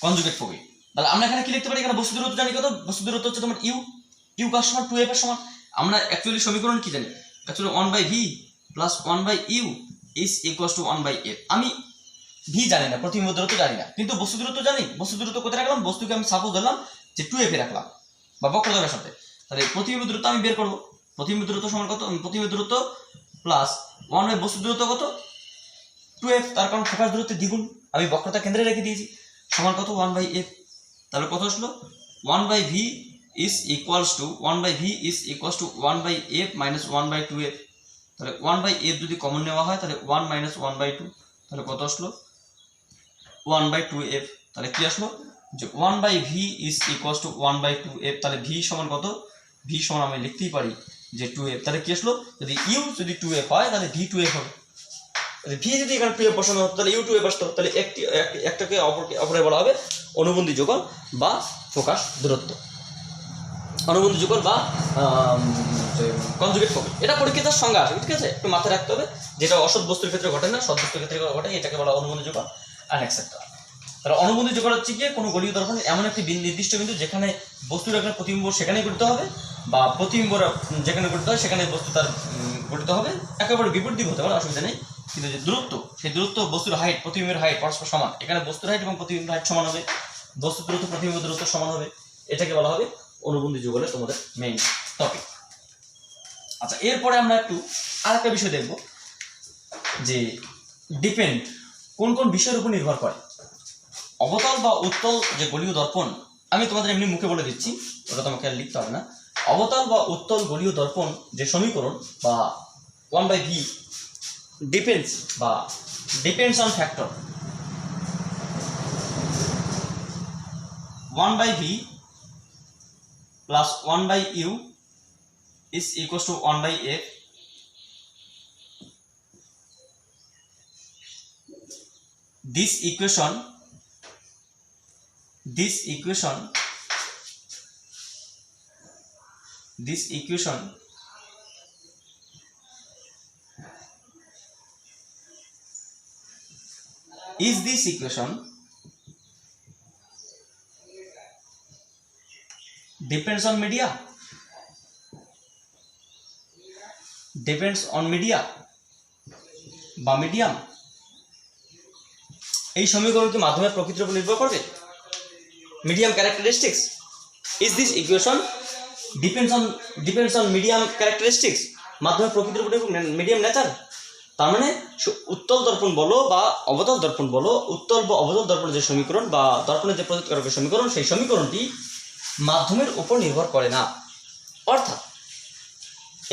কনজুগেট ফকি। তাহলে আমরা এখানে কি লিখতে পারি? এখানে বস্তু দূরত্ব জানি কত? বস্তু দূরত্ব হচ্ছে তোমার ইউ কার সমান 2f এর সমান। আমরা অ্যাকচুয়ালি সমীকরণ কি জানি? Actually 1/v plus 1/u is equals two 1/f। আমি ভি জানি না, প্রতিবিম্ব দূরত্ব জানি না, কিন্তু বস্তু দূরত্ব জানি। বস্তু দূরত্ব কোথায় রাখলাম? বস্তুকে আমি সাপোজ ধরলাম যে 2f এ রাখলাম বা বক্রতা ব্যাসার্ধে। তাহলে প্রতিবিম্ব দূরত্ব আমি বের করবো। প্রতিবিম্ব দূরত্ব সমান কত? প্রতিবিম্ব দূরত্ব প্লাস 1 বস্তু দূরত্ব কত? 2f, তার কারণ ফোকাস দূরত্বের দ্বিগুণ আমি বক্রতা কেন্দ্রে রেখে দিয়েছি, সমান কত? 1/f। তাহলে কত আসলো? 1/v is equals to 1/f minus 1/2f। তাহলে 1/f যদি কমন নেওয়া হয় তাহলে 1 minus 1/2, তাহলে কত আসলো? 1/2f। তাহলে কি আসলো? যে 1/v is equals two 1/2f, তাহলে v সমান কত? v সমান আমি লিখতেই পারি যে 2f। তাহলে কি আসলো, যদি u যদি 2f হয় তাহলে v 2f হবে। তাহলে v যদি এখানে 2f বসানো হতো তাহলে u 2f আসতো। তাহলে একটাকে অপরে বলা হবে অনুবন্ধী যুগল বা ফোকাস দূরত্ব, অনুবন্ধী যুগল বা কনজুগেট ফোকাস। এটা পরীক্ষিতার সংজ্ঞা আসবে, ঠিক আছে? একটু মাথায় রাখতে হবে, যেটা অসৎ বস্তুর ক্ষেত্রে ঘটে না, সৎ বস্তুর ক্ষেত্রে ঘটে, এটাকে বলা অনুবন্ধী যুগল আর এক্সেট্রা। তাহলে অনুবন্ধী যুগল হচ্ছে গিয়ে কোনো গলীয় দর্পণ এমন একটি নির্দিষ্ট বিন্দু যেখানে বস্তুর একটা প্রতিবিম্ব সেখানেই গঠিত হবে, বা প্রতিবিম্ব যেখানে গঠিত হয় সেখানে বস্তু তার গঠিত হবে। একেবারে বিপরীত দিক হতে পারে, অসুবিধা নেই, কিন্তু যে দূরত্ব, সেই দূরত্ব বস্তুর হাইট প্রতিবিম্বের হাইট পরস্পর সমান। এখানে বস্তুর হাইট এবং প্রতিবিম্বের হাইট সমান হবে, বস্তুর দূরত্ব প্রতিবিম্ব দূরত্ব সমান হবে। এটাকে বলা হবে অনুবন্ধী যুগলের তোমাদের মেইন টপিক। আচ্ছা, এরপরে আমরা একটু আরেকটা বিষয় দেখব যে ডিপেন্ড কোন কোন বিষয়ের উপর নির্ভর করে। অবতল বা উত্তল যে গলীয় দর্পণ, আমি তোমাদের এমনি মুখে বলে দিচ্ছি, ওটা তোমাকে আর লিখতে হবে না। অবতল বা উত্তল গলীয় দর্পণ যে সমীকরণ বা 1/v depends on factor 1/v plus 1/u is equals to 1/f. This equation depends on media বা মিডিয়াম। এই সমীকরণ কি মাধ্যমের প্রকৃতির উপর নির্ভর করবে? Medium characteristics, is this equation depends on medium characteristics, মাধ্যমের প্রকৃতির উপর মিডিয়াম নেচার। তার মানে উত্তল দর্পণ বলো বা অবতল দর্পণ বলো, উত্তল বা অবতল দর্পণের যে সমীকরণ বা দর্পণের যে প্রযুক্তকারকের সমীকরণ, সেই সমীকরণটি মাধ্যমের উপর নির্ভর করে না। অর্থাৎ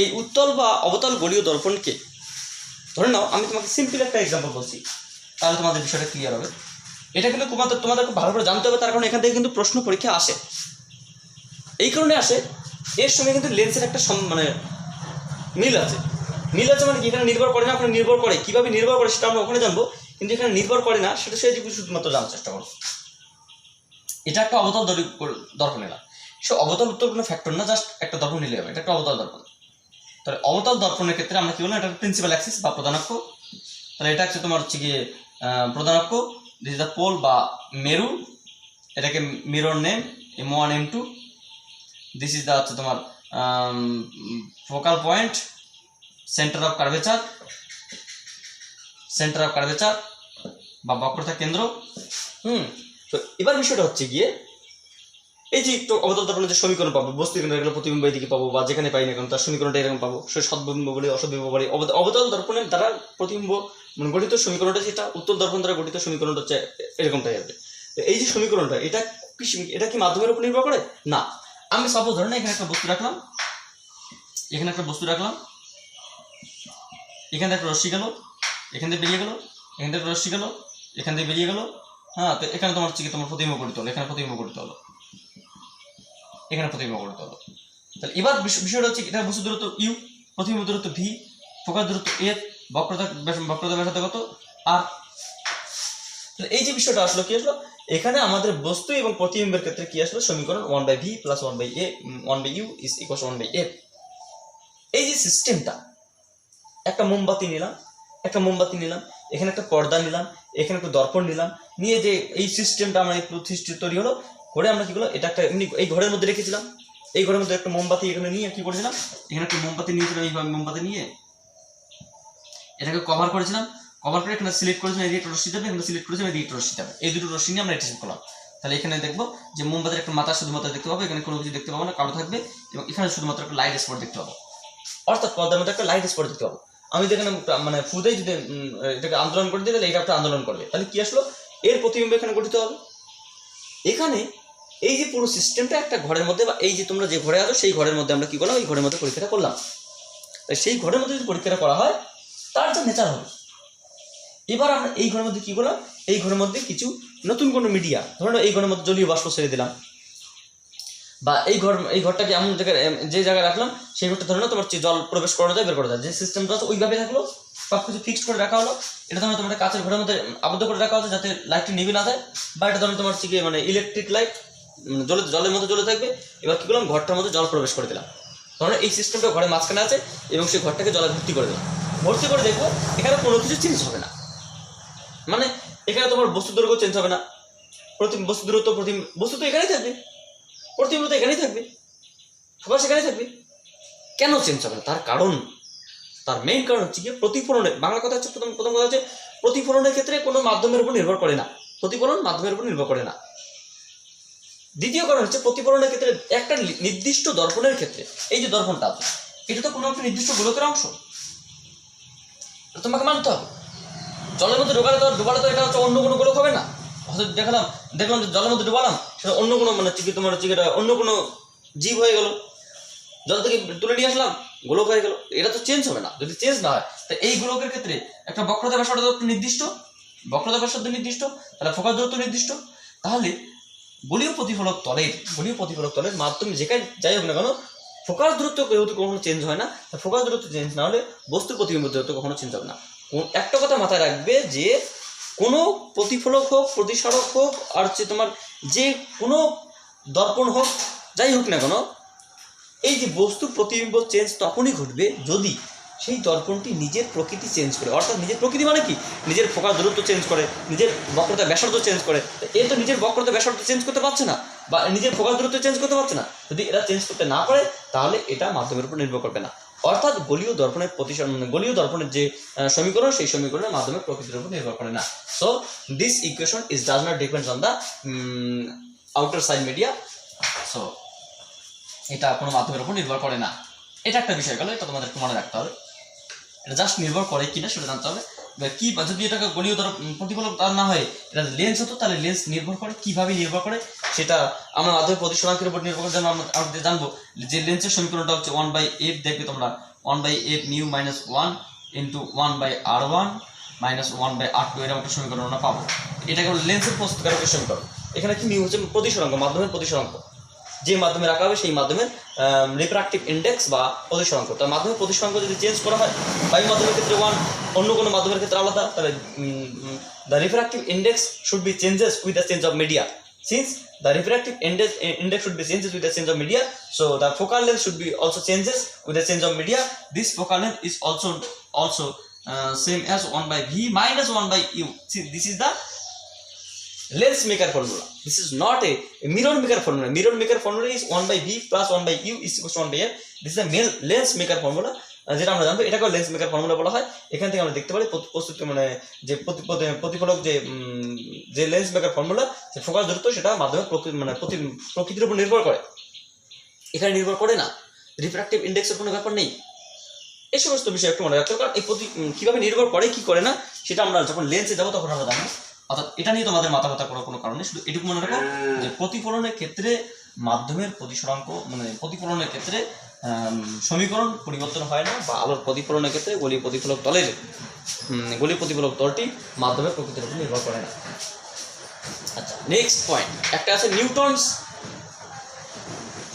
এই উত্তল বা অবতল গলীয় দর্পণকে ধরে নাও, আমি তোমাকে সিম্পল একটা এক্সাম্পল বলছি, তাহলে তোমাদের বিষয়টা ক্লিয়ার হবে। এটা কিন্তু তোমাদের খুব ভালো করে জানতে হবে, তার কারণ এখান থেকে কিন্তু প্রশ্ন পরীক্ষা আসে। এই কারণে আসে, এর সঙ্গে কিন্তু লেন্সের একটা মানে মিল আছে মানে কি, এখানে নির্ভর করে না, ওখানে নির্ভর করে। কিভাবে নির্ভর করে সেটা আমরা ওখানে জানবো, কিন্তু এখানে নির্ভর করে না সেটা সে শুধুমাত্র জানার চেষ্টা করবো। এটা একটা অবতল দর্পণ এলাম, সে অবতল উত্তর কোনো ফ্যাক্টর না, জাস্ট একটা দর্পণ নিলে হবে, এটা একটা অবতল দর্পণ। তাহলে অবতল দর্পণের ক্ষেত্রে আমরা কি বললাম, এটা প্রিন্সিপাল অ্যাক্সিস বা প্রধানাক্ষ। তাহলে এটা হচ্ছে তোমার হচ্ছে গিয়ে প্রধানাক্ষ, দিস ইজ দ্য পোল বা মেরু, এটাকে mirror name M1 M2। This is the হচ্ছে তোমার focal point, centre of curvature বা বক্রতা কেন্দ্র। তো এবার বিষয়টা হচ্ছে গিয়ে এই যে একটু অবতল দর্পণের যে সমীকরণ পাবো, বস্তু এখানে রাখলে প্রতিবিম্ব এদিকে পাবো, বা যেখানে পাই না কারণ তার সমীকরণটা এরকম পাবো, সে সদ্বিম্ব বলে অসদ্বিম্ব বলে। অবতল দর্পণের দ্বারা প্রতিবিম্ব গঠিত সমীকরণটা যেটা, উত্তল দর্পণ দ্বারা গঠিত সমীকরণটা হচ্ছে এরকমটাই হবে। এই যে সমীকরণটা, এটা কি মাধ্যমের উপর নির্ভর করে না। আমি সাপোজ ধরেন এখানে একটা বস্তু রাখলাম, এখানে একটা রশ্মি গেল, এখান থেকে বেরিয়ে গেল, এখান থেকে রশ্মি গেল, এখান থেকে বেরিয়ে গেল। হ্যাঁ, তো এখানে তোমার হচ্ছে কি, তোমার প্রতিবিম্ব গঠিত হলো, এখানে প্রতিবিম্ব গঠিত হলো, এখানে প্রতিবিম্ব গঠিত হলো। তাহলে এবার বিষয়টা হচ্ছে, এটা বস্তু দূরত্ব ইউ, প্রতিবিম্ব দূরত্ব ভি, ফোকাস দূরত্ব এফ, বক্রতা ব্যাসার্ধ কত আর। তাহলে এই যে বিষয়টা আসলো, কি আসলো, এখানে আমাদের বস্তু এবং প্রতিবিম্বের ক্ষেত্রে কি আসলো, সমীকরণ 1/v plus 1/u is equals to 1/f। এই যে সিস্টেমটা, একটা মোমবাতি নিলাম, এখানে একটা পর্দা নিলাম, এখানে একটা দর্পণ নিলাম, নিয়ে যে এই সিস্টেমটা আমরা এই প্রতিষ্ঠিত তৈরি হলো করে, আমরা কি করলো, এটা একটা এমনি এই ঘরের মধ্যে রেখেছিলাম। এই ঘরের মধ্যে একটা মোমবাতি এখানে নিয়ে কি করেছিলাম, এখানে একটা মোমবাতি নিয়েছিলাম, এইভাবে মোমবাতি নিয়ে এটাকে কভার করেছিলাম, কভার করে এখানে সিলেক্ট করেছিলাম এদিকে একটা রশ্মি যাবে, এখানে সিলেক্ট করেছিলাম এদিকে একটা রশ্মি যাবে, এই দুটো রশ্মি নিয়ে আমরা এটা করলাম। তাহলে এখানে দেখবো যে মোমবাতির একটা মাথা শুধুমাত্র দেখতে পাবো, এখানে কোনো কিছু দেখতে পাবো না, কালো থাকবে, এবং এখানে শুধুমাত্র একটা লাইট স্পট দেখতে পাবো, অর্থাৎ পর্দার মধ্যে একটা লাইট স্পট দেখতে পাবো। আমি যেখানে মানে ফুদেই যদি এটাকে আন্দোলন করে দিই, তাহলে এটা একটা আন্দোলন করবে। তাহলে কি আসলো, এর প্রতিবিম্ব এখানে গঠিত হবে। এখানে এই যে পুরো সিস্টেমটা একটা ঘরের মধ্যে, বা এই যে তোমরা যে ঘরে আছো সেই ঘরের মধ্যে আমরা কি করলাম, এই ঘরের মধ্যে পরীক্ষাটা করলাম। তাই সেই ঘরের মধ্যে যদি পরীক্ষাটা করা হয়, তার যে নেচার হবে, এবার আমরা এই ঘরের মধ্যে কি করলাম, এই ঘরের মধ্যে কিছু নতুন কোনো মিডিয়া, ধরুন এই ঘরের মধ্যে জলীয় বাষ্প ছেড়ে দিলাম, বা এই ঘরটাকে এমন জায়গায় যে জায়গায় রাখলাম সেই ঘরটা ধরে নাও তোমার জল প্রবেশ করা যায় বের করা যায়, যে সিস্টেমটা আছে ওইভাবে থাকলো, সব কিছু ফিক্সড করে রাখা হলো। এটা ধরো তোমার কাঁচের ঘরের মধ্যে আবদ্ধ করে রাখা হচ্ছে যাতে লাইটটি নিভে না যায়, বা এটা ধরো তোমার চিকে মানে ইলেকট্রিক লাইট জলের মধ্যে জ্বলে থাকবে। এবার কী করলাম, ঘরটার মধ্যে জল প্রবেশ করে দিলাম, ধরো এই সিস্টেমটা ঘরের মাঝখানে আছে এবং সেই ঘরটাকে জলে ভর্তি করে দিলাম। ভর্তি করে দেখবো এখানে কোনো কিছু চেঞ্জ হবে না, মানে এখানে তোমার বস্তু দৈর্ঘ্য চেঞ্জ হবে না, বস্তু দূরত্ব বস্তু তো এখানেই থাকবে, প্রতিবিম্ব এখানেই থাকবে, ফোকাস এখানেই থাকবে। কেন চেঞ্জ হবে না? তার কারণ, তার মেইন কারণ হচ্ছে গিয়ে প্রতিফলনের, বাংলা কথা হচ্ছে প্রথম কথা হচ্ছে প্রতিফলনের ক্ষেত্রে কোনো মাধ্যমের উপর নির্ভর করে না, প্রতিফলন মাধ্যমের উপর নির্ভর করে না। দ্বিতীয় কারণ হচ্ছে প্রতিফলনের ক্ষেত্রে একটা নির্দিষ্ট দর্পণের ক্ষেত্রে, এই যে দর্পণটা আছে এটা তো কোনো একটা নির্দিষ্ট গোলকের অংশ, তোমাকে মানতে হবে। জলের মধ্যে ডোবালে তো এটা হচ্ছে অন্য কোনো গোলক হবে না। দেখলাম যে জলের মধ্যে ডোবালাম সেটা অন্য কোনো মানে তোমার চিকিটা অন্য কোনো জীব হয়ে গেল, জল থেকে তুলে নিয়ে আসলাম গোলক হয়ে গেল, এটা তো চেঞ্জ হবে না। যদি চেঞ্জ না হয় তো এই গোলকের ক্ষেত্রে একটা বক্রতা ব্যাসার্ধ নির্দিষ্ট, তাহলে ফোকাস দূরত্ব নির্দিষ্ট, তাহলে গোলীয় প্রতিফলক তলের মাধ্যমে যেখানে যাই হোক না কেন ফোকাস দূরত্ব যেহেতু কখনো চেঞ্জ হয় না, ফোকাস দূরত্ব চেঞ্জ না হলে বস্তুর প্রতিবিম্ব দূরত্ব কখনো চেঞ্জ হবে না। একটা কথা মাথায় রাখবে যে কোনো প্রতিফলক হোক, প্রতিসারক হোক, আর হচ্ছে তোমার যে কোনো দর্পণ হোক, যাই হোক না কেন, এই যে বস্তু প্রতিবিম্ব চেঞ্জ তখনই ঘটবে যদি সেই দর্পণটি নিজের প্রকৃতি চেঞ্জ করে। অর্থাৎ নিজের প্রকৃতি মানে কি, নিজের ফোকাস দূরত্ব চেঞ্জ করে, নিজের বক্রতা ব্যাসার্ধ চেঞ্জ করে। এ তো নিজের বক্রতা ব্যাসার্ধ চেঞ্জ করতে পারছে না, বা নিজের ফোকাস দূরত্ব চেঞ্জ করতে পারছে না। যদি এরা চেঞ্জ করতে না পারে তাহলে এটা মাধ্যমের উপর নির্ভর করবে না। অর্থাৎ গলীয় দর্পণের যে সমীকরণ, সেই সমীকরণের মাধ্যমে প্রকৃতির উপর নির্ভর করে না। So this equation does not depends on the outer side media. So এটা কোনো মাধ্যমের উপর নির্ভর করে না। এটা একটা বিষয় গেল, এটা তোমাদেরকে মনে রাখতে হবে। এটা জাস্ট নির্ভর করে কিনা সেটা জানতে হবে। কি যদি এটাকে গলীয় প্রতিফলক তার না হয় এটা লেন্স হতো, তাহলে লেন্স নির্ভর করে কিভাবে নির্ভর করে সেটা আমরা মাধ্যমিক প্রতিসরাঙ্কের উপর নির্ভর করে আমরা জানবো। যে লেন্সের সমীকরণটা হচ্ছে 1/f, দেখবে তোমরা 1/f mu minus 1 into 1/r1 minus 1/r2 এরকম একটা সমীকরণ আমরা পাবো। এটাকে লেন্সের প্রস্তুতকারকের সমীকরণ। এখানে কি মিউ হচ্ছে প্রতিসরাঙ্ক, মাধ্যমের প্রতিসরাঙ্ক, যে মাধ্যমে রাখা হবে সেই মাধ্যমের রিফ্র্যাক্টিভ ইন্ডেক্স বা প্রতিসরাঙ্ক। তার মাধ্যমে প্রতিসরাঙ্ক যদি চেঞ্জ করা হয়, বায়ু মাধ্যমের ক্ষেত্রে 1, অন্য কোনো মাধ্যমের ক্ষেত্রে আলাদা, তাহলে the refractive index should be changes with the change of media. Since the refractive index should be changes with the change of media, so the focal length should be also changes with the change of media. This focal length is also same as 1/v minus 1/u. See, this is the lens maker formula. This is not a mirror maker formula. Mirror maker formula is 1/v plus 1/u is equal to 1/f. This is a lens maker formula. যেটা আমরা জানবো এটাকে lens maker formula বলা হয়। এখান থেকে আমরা দেখতে পারি প্রস্তুত মানে যে প্রতিফলক যে লেন্স মেকার ফর্মুলা, যে ফোকাস দূরত্ব সেটা মাধ্যমে মানে প্রকৃতির উপর নির্ভর করে, এখানে নির্ভর করে না। রিফ্র্যাক্টিভ ইন্ডেক্সের কোনো ব্যাপার নেই। এই সমস্ত বিষয় একটু মনে রাখতে হবে, কারণ এই কীভাবে নির্ভর করে কি করে না সেটা আমরা যখন লেন্সে যাবো তখন আমরা জানবো। অর্থাৎ এটা নিয়ে তোমাদের মাথা ব্যথা করার কোনো কারণ নেই। শুধু এটুকু মনে রাখো যে প্রতিফলনের ক্ষেত্রে মাধ্যমের প্রতিসরাঙ্ক মানে প্রতিফলনের ক্ষেত্রে সমীকরণ পরিবর্তন হয় না, বা আলোর প্রতিফলনের ক্ষেত্রে গলীয় প্রতিফলক তলটি মাধ্যমের প্রকৃতির উপর নির্ভর করে না। আচ্ছা, নেক্সট পয়েন্ট একটা আছে নিউটনস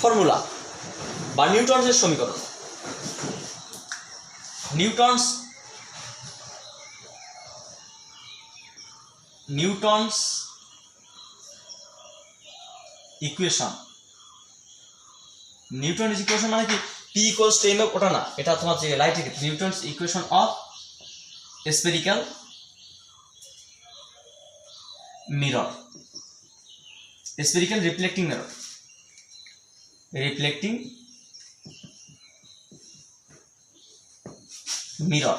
ফর্মুলা বা নিউটনসের সমীকরণ। Newton's equation. নিউটনস ইকুয়েশন মানে কি P equals to mf, ওটা না, এটা তোমার যে লাইটের ক্ষেত্রে Newton's equation of spherical mirror, spherical reflecting mirror.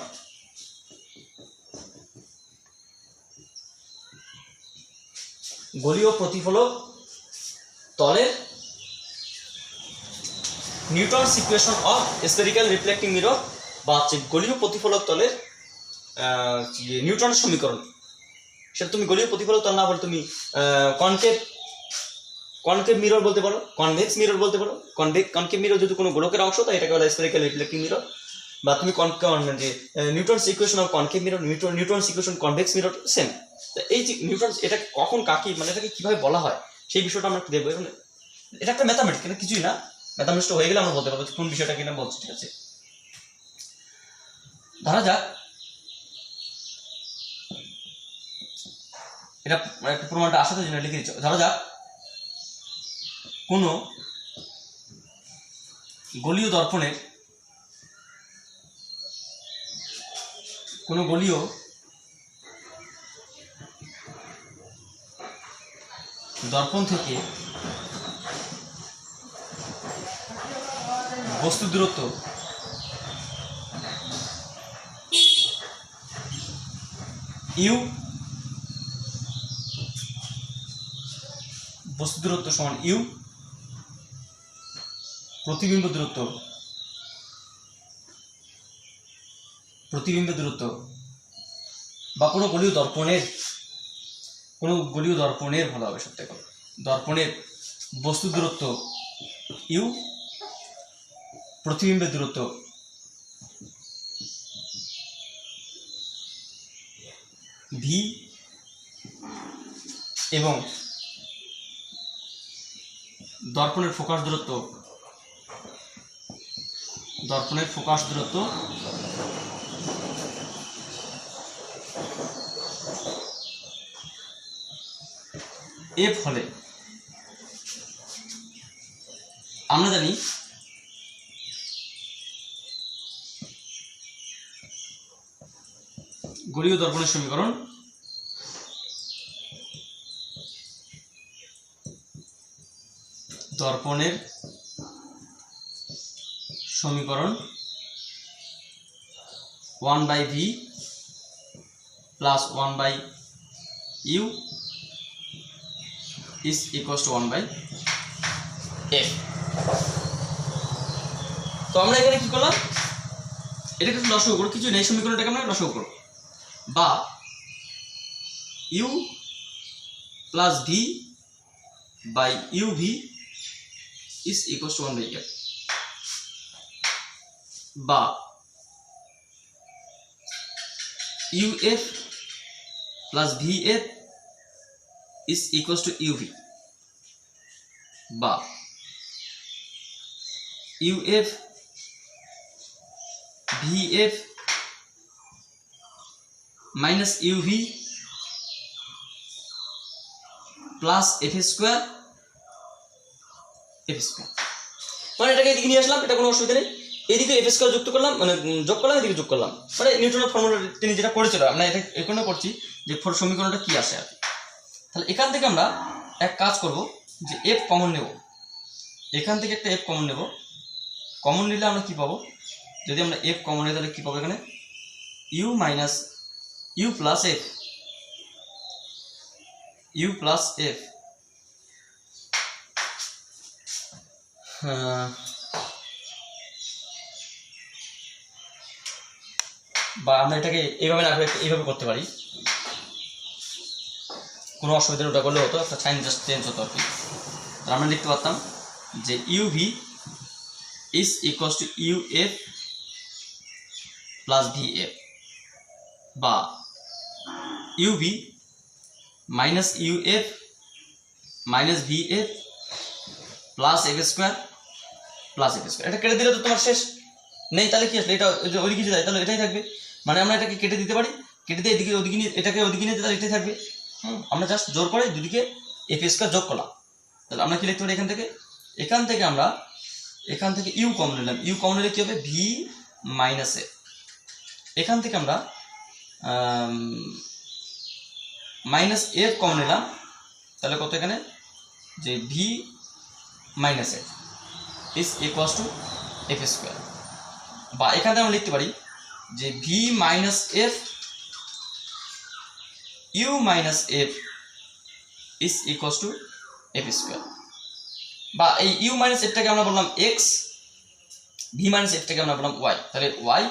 গলীয় প্রতিফলক তলের Newton's equation of spherical reflecting mirror, বা হচ্ছে গলীয় প্রতিফলক তলের নিউটনের সমীকরণ। সেটা তুমি গলীয় প্রতিফলক তল না বলে তুমি কনকেভ মিরর বলতে পারো, কনভেক্স মিরর বলতে পারো। কনকেভ মিরর যদি কোনো গোলকের অংশ, তাই এটাকে বলা স্ফেরিক্যাল রিফ্লেক্টিং মিরর। বা তুমি যে Newton's equation of concave mirror, Newton's equation convex mirror same. এই যে নিউটনস এটা কখন কাকে মানে এটাকে কিভাবে বলা হয় সেই বিষয়টা আমরা দেখবো। এটা একটা ম্যাথামেটিক্স, এটা কিছুই না, ম্যাথামেটিক্স হয়ে গেলে আমরা বলতে পারবো কোন বিষয়টা কিনা বলছি, ঠিক আছে। ধরা যাক এটা প্রমাণটা আসাতে জন্য লিখে দিচ্ছ। ধরা যাক কোনো গোলীয় দর্পণের দর্পণ থেকে বস্তু দূরত্ব ইউ, বস্তু দূরত্ব সমান ইউ, প্রতিবিম্ব দূরত্ব বা কোনো গোলীয় দর্পণের ভালো হবে সব থেকে, দর্পণের বস্তু দূরত্ব ইউ, প্রতিবিম্বের দূরত্ব ভি এবং দর্পণের ফোকাস দূরত্ব এফ হলে আমরা জানি গোলীয় দর্পণের সমীকরণ one by v plus one by u is equals to 1 by f। তো আমরা এখানে কি করলাম, এটাকে লসাগু করব, কিছু নেই, সমীকরণটাকে আমরা লসাগু করব, বা u plus v by uv is equals to 1 by f, বা uf plus vf is equals to uv, বা uf vf minus uv plus f square মানে এটাকে এদিকে নিয়ে আসলাম, এটা কোনো অসুবিধা নেই। এদিকে এফ স্কয়ার যুক্ত করলাম, মানে যোগ করলাম, এদিকে যোগ করলাম, মানে নিউটনের ফর্মুলা তিনি যেটা করেছিল আমরা এটা এখানে করছি যে সমীকরণটা কি আসে আর কি। তাহলে এখান থেকে আমরা এক কাজ করব যে এফ কমন নেব, এখান থেকে একটা এফ কমন নেব। কমন নিলে আমরা কি পাবো, যদি আমরা এফ কমন নিই তাহলে কি পাবো, এখানে u minus u plus f বা আমরা এটাকে এইভাবে না করে এইভাবে করতে পারি, কোনো অসুবিধা ওটা করলে হতো, একটা সাইন জাস্ট চেঞ্জ হতো আর কি। তাহলে আমরা লিখতে পারতাম যে UV is equals to UF plus VF, বা UV minus UF minus VF plus F square plus F square. এটা কেটে দিলে তো তোমার শেষ নেই, তাহলে কি আসলে এটা ওইদিকে যায়, তাহলে এটাই থাকবে। মানে আমরা এটাকে কেটে দিতে পারি, কেটে দিয়ে এদিকে ওদিকে নিয়ে এটাকে ওদিকে নিয়ে তাহলে এটাই থাকবে। আমরা জাস্ট জোর করে দুদিকে এফ স্কোয়ার যোগ করলাম। তাহলে আমরা কি লিখতে পারি, এখান থেকে আমরা এখান থেকে ইউ কমন নিলাম, ইউ কমন নিলে কি হবে, ভি মাইনাস এফ। এখান থেকে আমরা মাইনাস এফ কমন নিলাম, তাহলে কত এখানে যে V minus F is equals to F square, বা এখান থেকে আমরা লিখতে পারি যে V minus F U minus F is equals to F square, বা এই ইউ মাইনাস এফটাকে আমরা বললাম এক্স, ভি মাইনাস এফটাকে আমরা বললাম ওয়াই, তাহলে Y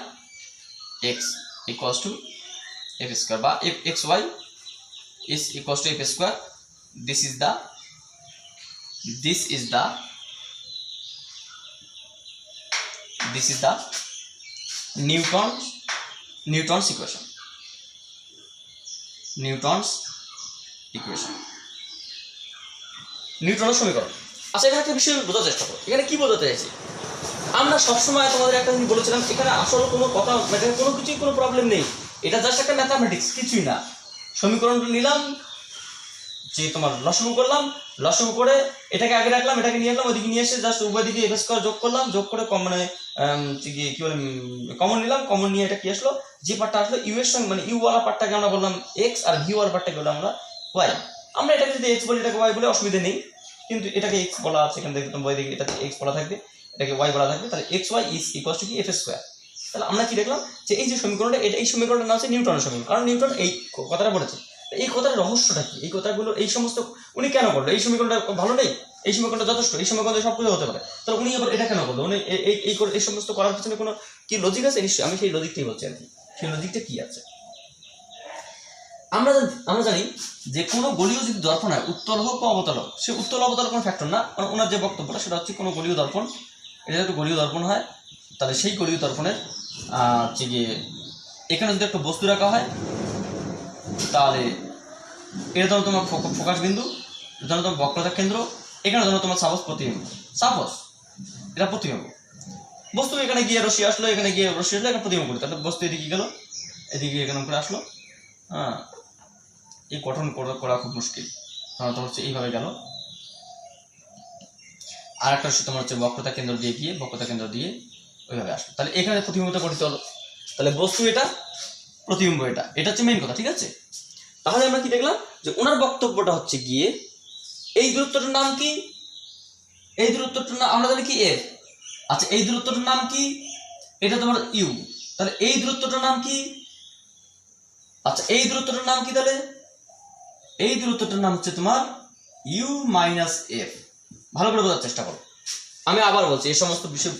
X equals to F square, বা F X Y is equals to F square. This is the Newton's equation. নিউটনের সমীকরণ। আচ্ছা, এখানে একটা বিষয় বোঝার চেষ্টা করো, এখানে কি বোঝাতে চাইছি। আমরা সবসময় তোমাদের একটা জিনিস বলেছিলাম, এখানে আসলে কোনো কথা, এখানে কোনো কিছুই কোনো প্রবলেম নেই, এটা জাস্ট একটা ম্যাথামেটিক্স, কিছুই না। সমীকরণটা নিলাম, যে তোমার লসাগু করলাম, লসাগু করে এটাকে আগে রাখলাম, এটাকে নিয়ে আসলাম, ওইদিকে নিয়ে এসে জাস্ট উভয় দিকে এফ স্কয়ার যোগ করলাম, যোগ করে মানে কি বলে কমন নিলাম, কমন নিয়ে এটা কি আসলো, যে পার্টটা আসলো ইউ এর সঙ্গে, মানে ইউ ওয়ালা পার্টটাকে আমরা বললাম এক্স, আর ভি ওয়ালা পার্টটাকে বললাম আমরা ওয়াই। আমরা এটাকে যদি এক্স বলি, এটাকে ওয়াই বলে অসুবিধা নেই, কিন্তু এটাকে এক্স বলা আছে, এখান থেকে তোমার দিকে এটাকে এক্স বলা থাকবে, এটাকে ওয়াই বলা থাকবে, তাহলে x Y is equals to কি এফ স্কয়ার। তাহলে আমরা কি দেখলাম যে এই যে সমীকরণটা, এটা এই সমীকরণটার নাম হচ্ছে নিউটনের সমীকরণ, কারণ নিউটন এই কথাটা বলেছে। এই কথার রহস্যটা কি, এই কথাগুলো এই সমস্ত উনি কেন করলো, এই সমীকরণটা ভালো নেই, এই সমীকরণটা যথেষ্ট, এই সমীকরণে সব কিছু হতে পারে, তাহলে উনি আবার এটা কেন করলো, উনি এই সমস্ত করার পিছনে কোনো কি লজিক আছে? নিশ্চয়ই, আমি সেই লজিকটাই বলছি আর কি। সেই লজিকটা কি আছে, আমরা জানি যে কোনো গলীয় যদি দর্পণ হয়, উত্তল হোক বা অবতল হোক, সে উত্তল অবতল কোনো ফ্যাক্টর না, কারণ ওনার যে বক্তব্যটা সেটা হচ্ছে কোনো গলীয় দর্পণ, এটা যদি গলীয় দর্পণ হয়, তাহলে সেই গলীয় দর্পণের হচ্ছে গিয়ে এখানে যদি একটা বস্তু রাখা হয়, তাহলে এটা ধরো তোমার ফোকাস বিন্দু, এটা ধরো তোমার বক্রতার কেন্দ্র, এখানে ধরো তোমার সাপোজ প্রতিবিম্ব, সাপোজ এটা প্রতিবিম্ব, বস্তু এখানে গিয়ে রশ্মি আসলো, এখানে গিয়ে রশ্মি আসলো, এখানে প্রতিবিম্ব করি, তাহলে বস্তু এদিকে গেল, এদিকে এখানে করে আসলো। হ্যাঁ, এই গঠন করা খুব মুশকিল, কারণ তোমার হচ্ছে এইভাবে গেল, আর একটা তোমার হচ্ছে বক্রতা কেন্দ্র দিয়ে গিয়ে বক্রতা কেন্দ্র দিয়ে ওইভাবে আসলো, তাহলে এখানে প্রতিবিম্বটা গঠিত হলো, তাহলে বস্তু এটা, প্রতিবিম্ব এটা, এটা হচ্ছে মেইন কথা, ঠিক আছে। তাহলে আমরা কি দেখলাম যে ওনার বক্তব্যটা হচ্ছে গিয়ে এই দূরত্বটার নাম কি, এই দূরত্বটার নাম আমরা জানি কি এফ। আচ্ছা, এই দূরত্বটার নাম কি, এটা তোমার ইউ, তাহলে এই দূরত্বটার নাম কি, আচ্ছা এই দূরত্বটার নাম কি, তাহলে এই দূরত্বটার নাম হচ্ছে তোমার ইউ মাইনাস এফ। ভালো করে বোঝার চেষ্টা করো, আমি আবার বলছি, এই সমস্ত বিষয়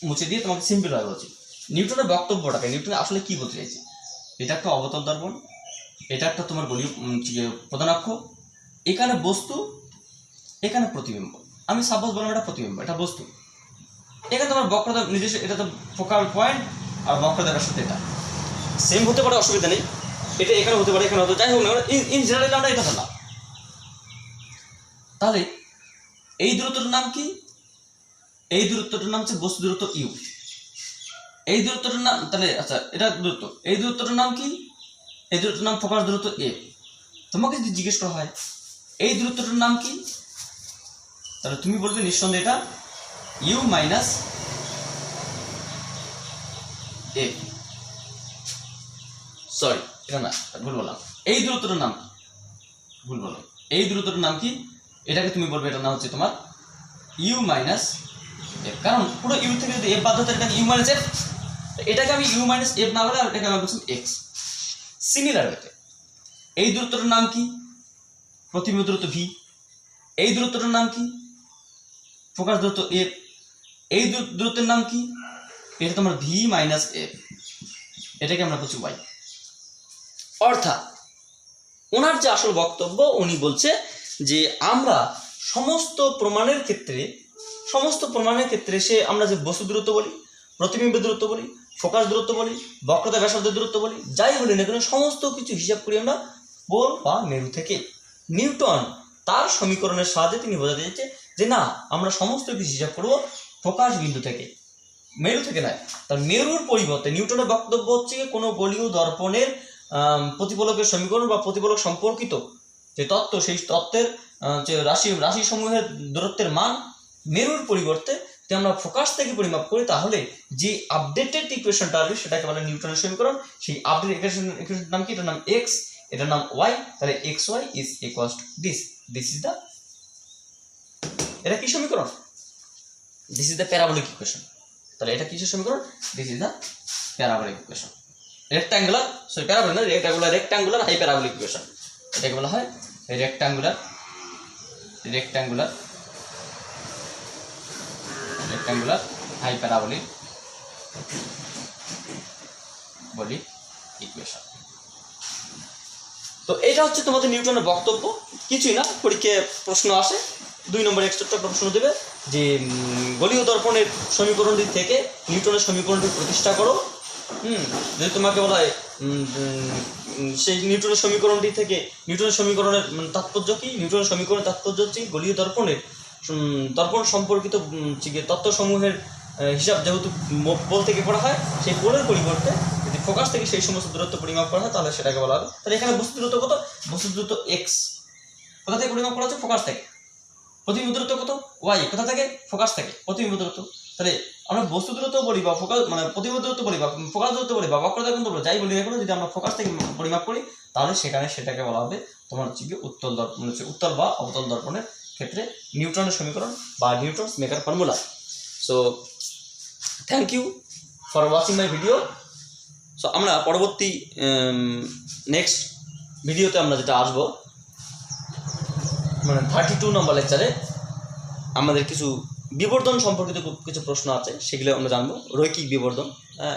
মুছে দিয়ে তোমাকে সিম্পল ভাবে বলছি। নিউটনের বক্তব্যটাকে, নিউটন আসলে কি বলতে চাইছে, এটা একটা অবতল দর্পণ, এটা একটা তোমার গলীয় প্রধানাক্ষ, এখানে বস্তু, এখানে প্রতিবিম্ব, আমি সাপোজ বললাম এটা প্রতিবিম্ব, এটা বস্তু, এখানে তোমার বক্রতা নিজস্ব, এটা তো ফোকাল পয়েন্ট, আর বক্রতার সাথে এটা সেম হতে পারে, অসুবিধা নেই, এটা এখানে হতে পারে, এখানে হতে, যাই হোক না, ইন জেনারেল আমরা এটা ধরলাম। তাহলে এই দূরত্বটার নাম কি, এই দূরত্বটার নাম হচ্ছে বস্তু দূরত্ব ইউ, এই দূরত্বটার নাম, তাহলে আচ্ছা এটা দূরত্ব, এই দূরত্বটার নাম কি, এই দূরত্বের নাম ফোকাস দূরত্ব এ। তোমাকে যদি জিজ্ঞেস করা হয় এই দূরত্বটার নাম কি, তাহলে তুমি বলবে নিঃসন্দেহে এটা ইউ মাইনাস এ, সরি এটা না, ভুল বললাম, এই দূরত্বটার নাম, ভুল বললাম, এই দূরত্বটার নাম কি, এটাকে তুমি বলবে এটার নাম হচ্ছে তোমার ইউ মাইনাস এফ, কারণ পুরো ইউ থেকে যদি এফ বাদ হতো, এটাকে ইউ মাইনাস এফ, এটাকে আমি ইউ মাইনাস এফ না বলে এটাকে আমি বলছি এক্স। সিমিলার ওয়েতে এই দূরত্বটার নাম কি, প্রতিবিম্ব দূরত্ব ভি, এই দূরত্বটার নাম কি, ফোকাস দূরত্ব এফ, এই দূরত্বের নাম কি, এটা তোমার ভি মাইনাস এফ, এটাকে আমরা বলছি ওয়াই। অর্থাৎ ওনার যে আসল বক্তব্য, উনি বলছে যে আমরা সমস্ত প্রমাণের ক্ষেত্রে সে আমরা যে বস্তু দূরত্ব বলি, প্রতিবিম্ব দূরত্ব বলি, ফোকাস দূরত্ব বলি, বক্রতা ব্যাসার্ধের দূরত্ব বলি, যাই বলি না কেন, সমস্ত কিছু হিসাব করি আমরা পোল বা মেরু থেকে। নিউটন তার সমীকরণের সাহায্যে তিনি বোঝাতে চাইছে যে না, আমরা সমস্ত কিছু হিসাব করবো ফোকাস বিন্দু থেকে, মেরু থেকে নয়। তার মেরুর পরিবর্তে নিউটনের বক্তব্য হচ্ছে কোনো গলীয় দর্পণের প্রতিফলকের সমীকরণ বা প্রতিফলক সম্পর্কিত যে তত্ত্ব, সেই তত্ত্বের যে রাশি সমূহের দূরত্বের মান মেরুর পরিবর্তে যদি আমরা ফোকাস থেকে পরিমাপ করি, তাহলে যে আপডেটেড ইকুয়েশনটা আসবে সেটাকে বলে নিউটনের সমীকরণ। সেই আপডেট ইকুয়েশনের নাম কি, এটার নাম এক্স, এটার নাম ওয়াই, তাহলে x Y is equals to this is the, এটা কি সমীকরণ, this is the parabolic equation. তাহলে এটা কিসের সমীকরণ, this is the parabolic equation, rectangular hyperbolic equation, এটাকে বলা হয় রেক্ট্যাঙ্গুলার হাই প্যারাবোলিক ইকুয়েশন। তো এটা হচ্ছে তোমাদের নিউটনের বক্তব্য, কিছুই না। পরীক্ষায় প্রশ্ন আসে, 2 নম্বর এক্সট্রা প্রশ্ন দেবে যে গলীয় দর্পণের সমীকরণটি থেকে নিউটনের সমীকরণটি প্রতিষ্ঠা করো, যদি তোমাকে বলা হয় সেই নিউটনের সমীকরণটি থেকে নিউটনের সমীকরণের তাৎপর্য কি, নিউটনের সমীকরণের তাৎপর্য হচ্ছে গলীয় দর্পণের দর্পণ সম্পর্কিত তত্ত্বসমূহের হিসাব যেহেতু পোল থেকে করা হয়, সেই পোলের পরিবর্তে যদি ফোকাস থেকে সেই সমস্ত দূরত্ব পরিমাপ করা হয় তাহলে সেটাকে বলা হবে। তাহলে এখানে বস্তু দূরত্ব কত? বস্তু দূরত্ব এক্স কোথা থেকে পরিমাপ করা হচ্ছে? ফোকাস থেকে। প্রতিবিম্ব দূরত্ব কত? ওয়াই কোথা থেকে? ফোকাস থেকে। প্রতিবিম্ব দূরত্ব। তাহলে আমরা বস্তু দূরত্ব বলি বা ফোকাস মানে প্রতিবিম্ব দূরত্ব বলি বা ফোকাস দূরত্ব বলি বা বক্রতা কোণ বলি, যাই বলি না কেন, যদি আমরা ফোকাস থেকে পরিমাপ করি তাহলে সেটাকে বলা হবে তোমার হচ্ছে কি উত্তল দর্পণ, হচ্ছে উত্তল বা অবতল দর্পণের ক্ষেত্রে নিউটনের সমীকরণ বা Newton's maker formula. So thank you for watching my video. So আমরা পরবর্তী নেক্সট ভিডিওতে আমরা যেটা আসবো মানে 32 নম্বর লেকচারে আমাদের কিছু বিবর্ধন সম্পর্কিত কিছু প্রশ্ন আছে, সেগুলো আমরা জানবো। রৈখিক বিবর্ধন,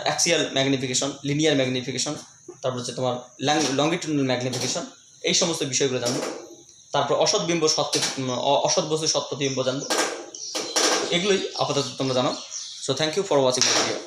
অ্যাক্সিয়াল ম্যাগনিফিকেশন, লিনিয়ার ম্যাগনিফিকেশন, তারপর হচ্ছে তোমার লঙ্গিটিউডনাল ম্যাগনিফিকেশন, এই সমস্ত বিষয়গুলো জানবো। তারপর অসৎ বিম্ব অসৎ বস্তু সৎ প্রতিবিম্ব জানবো। এগুলোই আপাতত তোমরা জানো। So thank you for watching the video.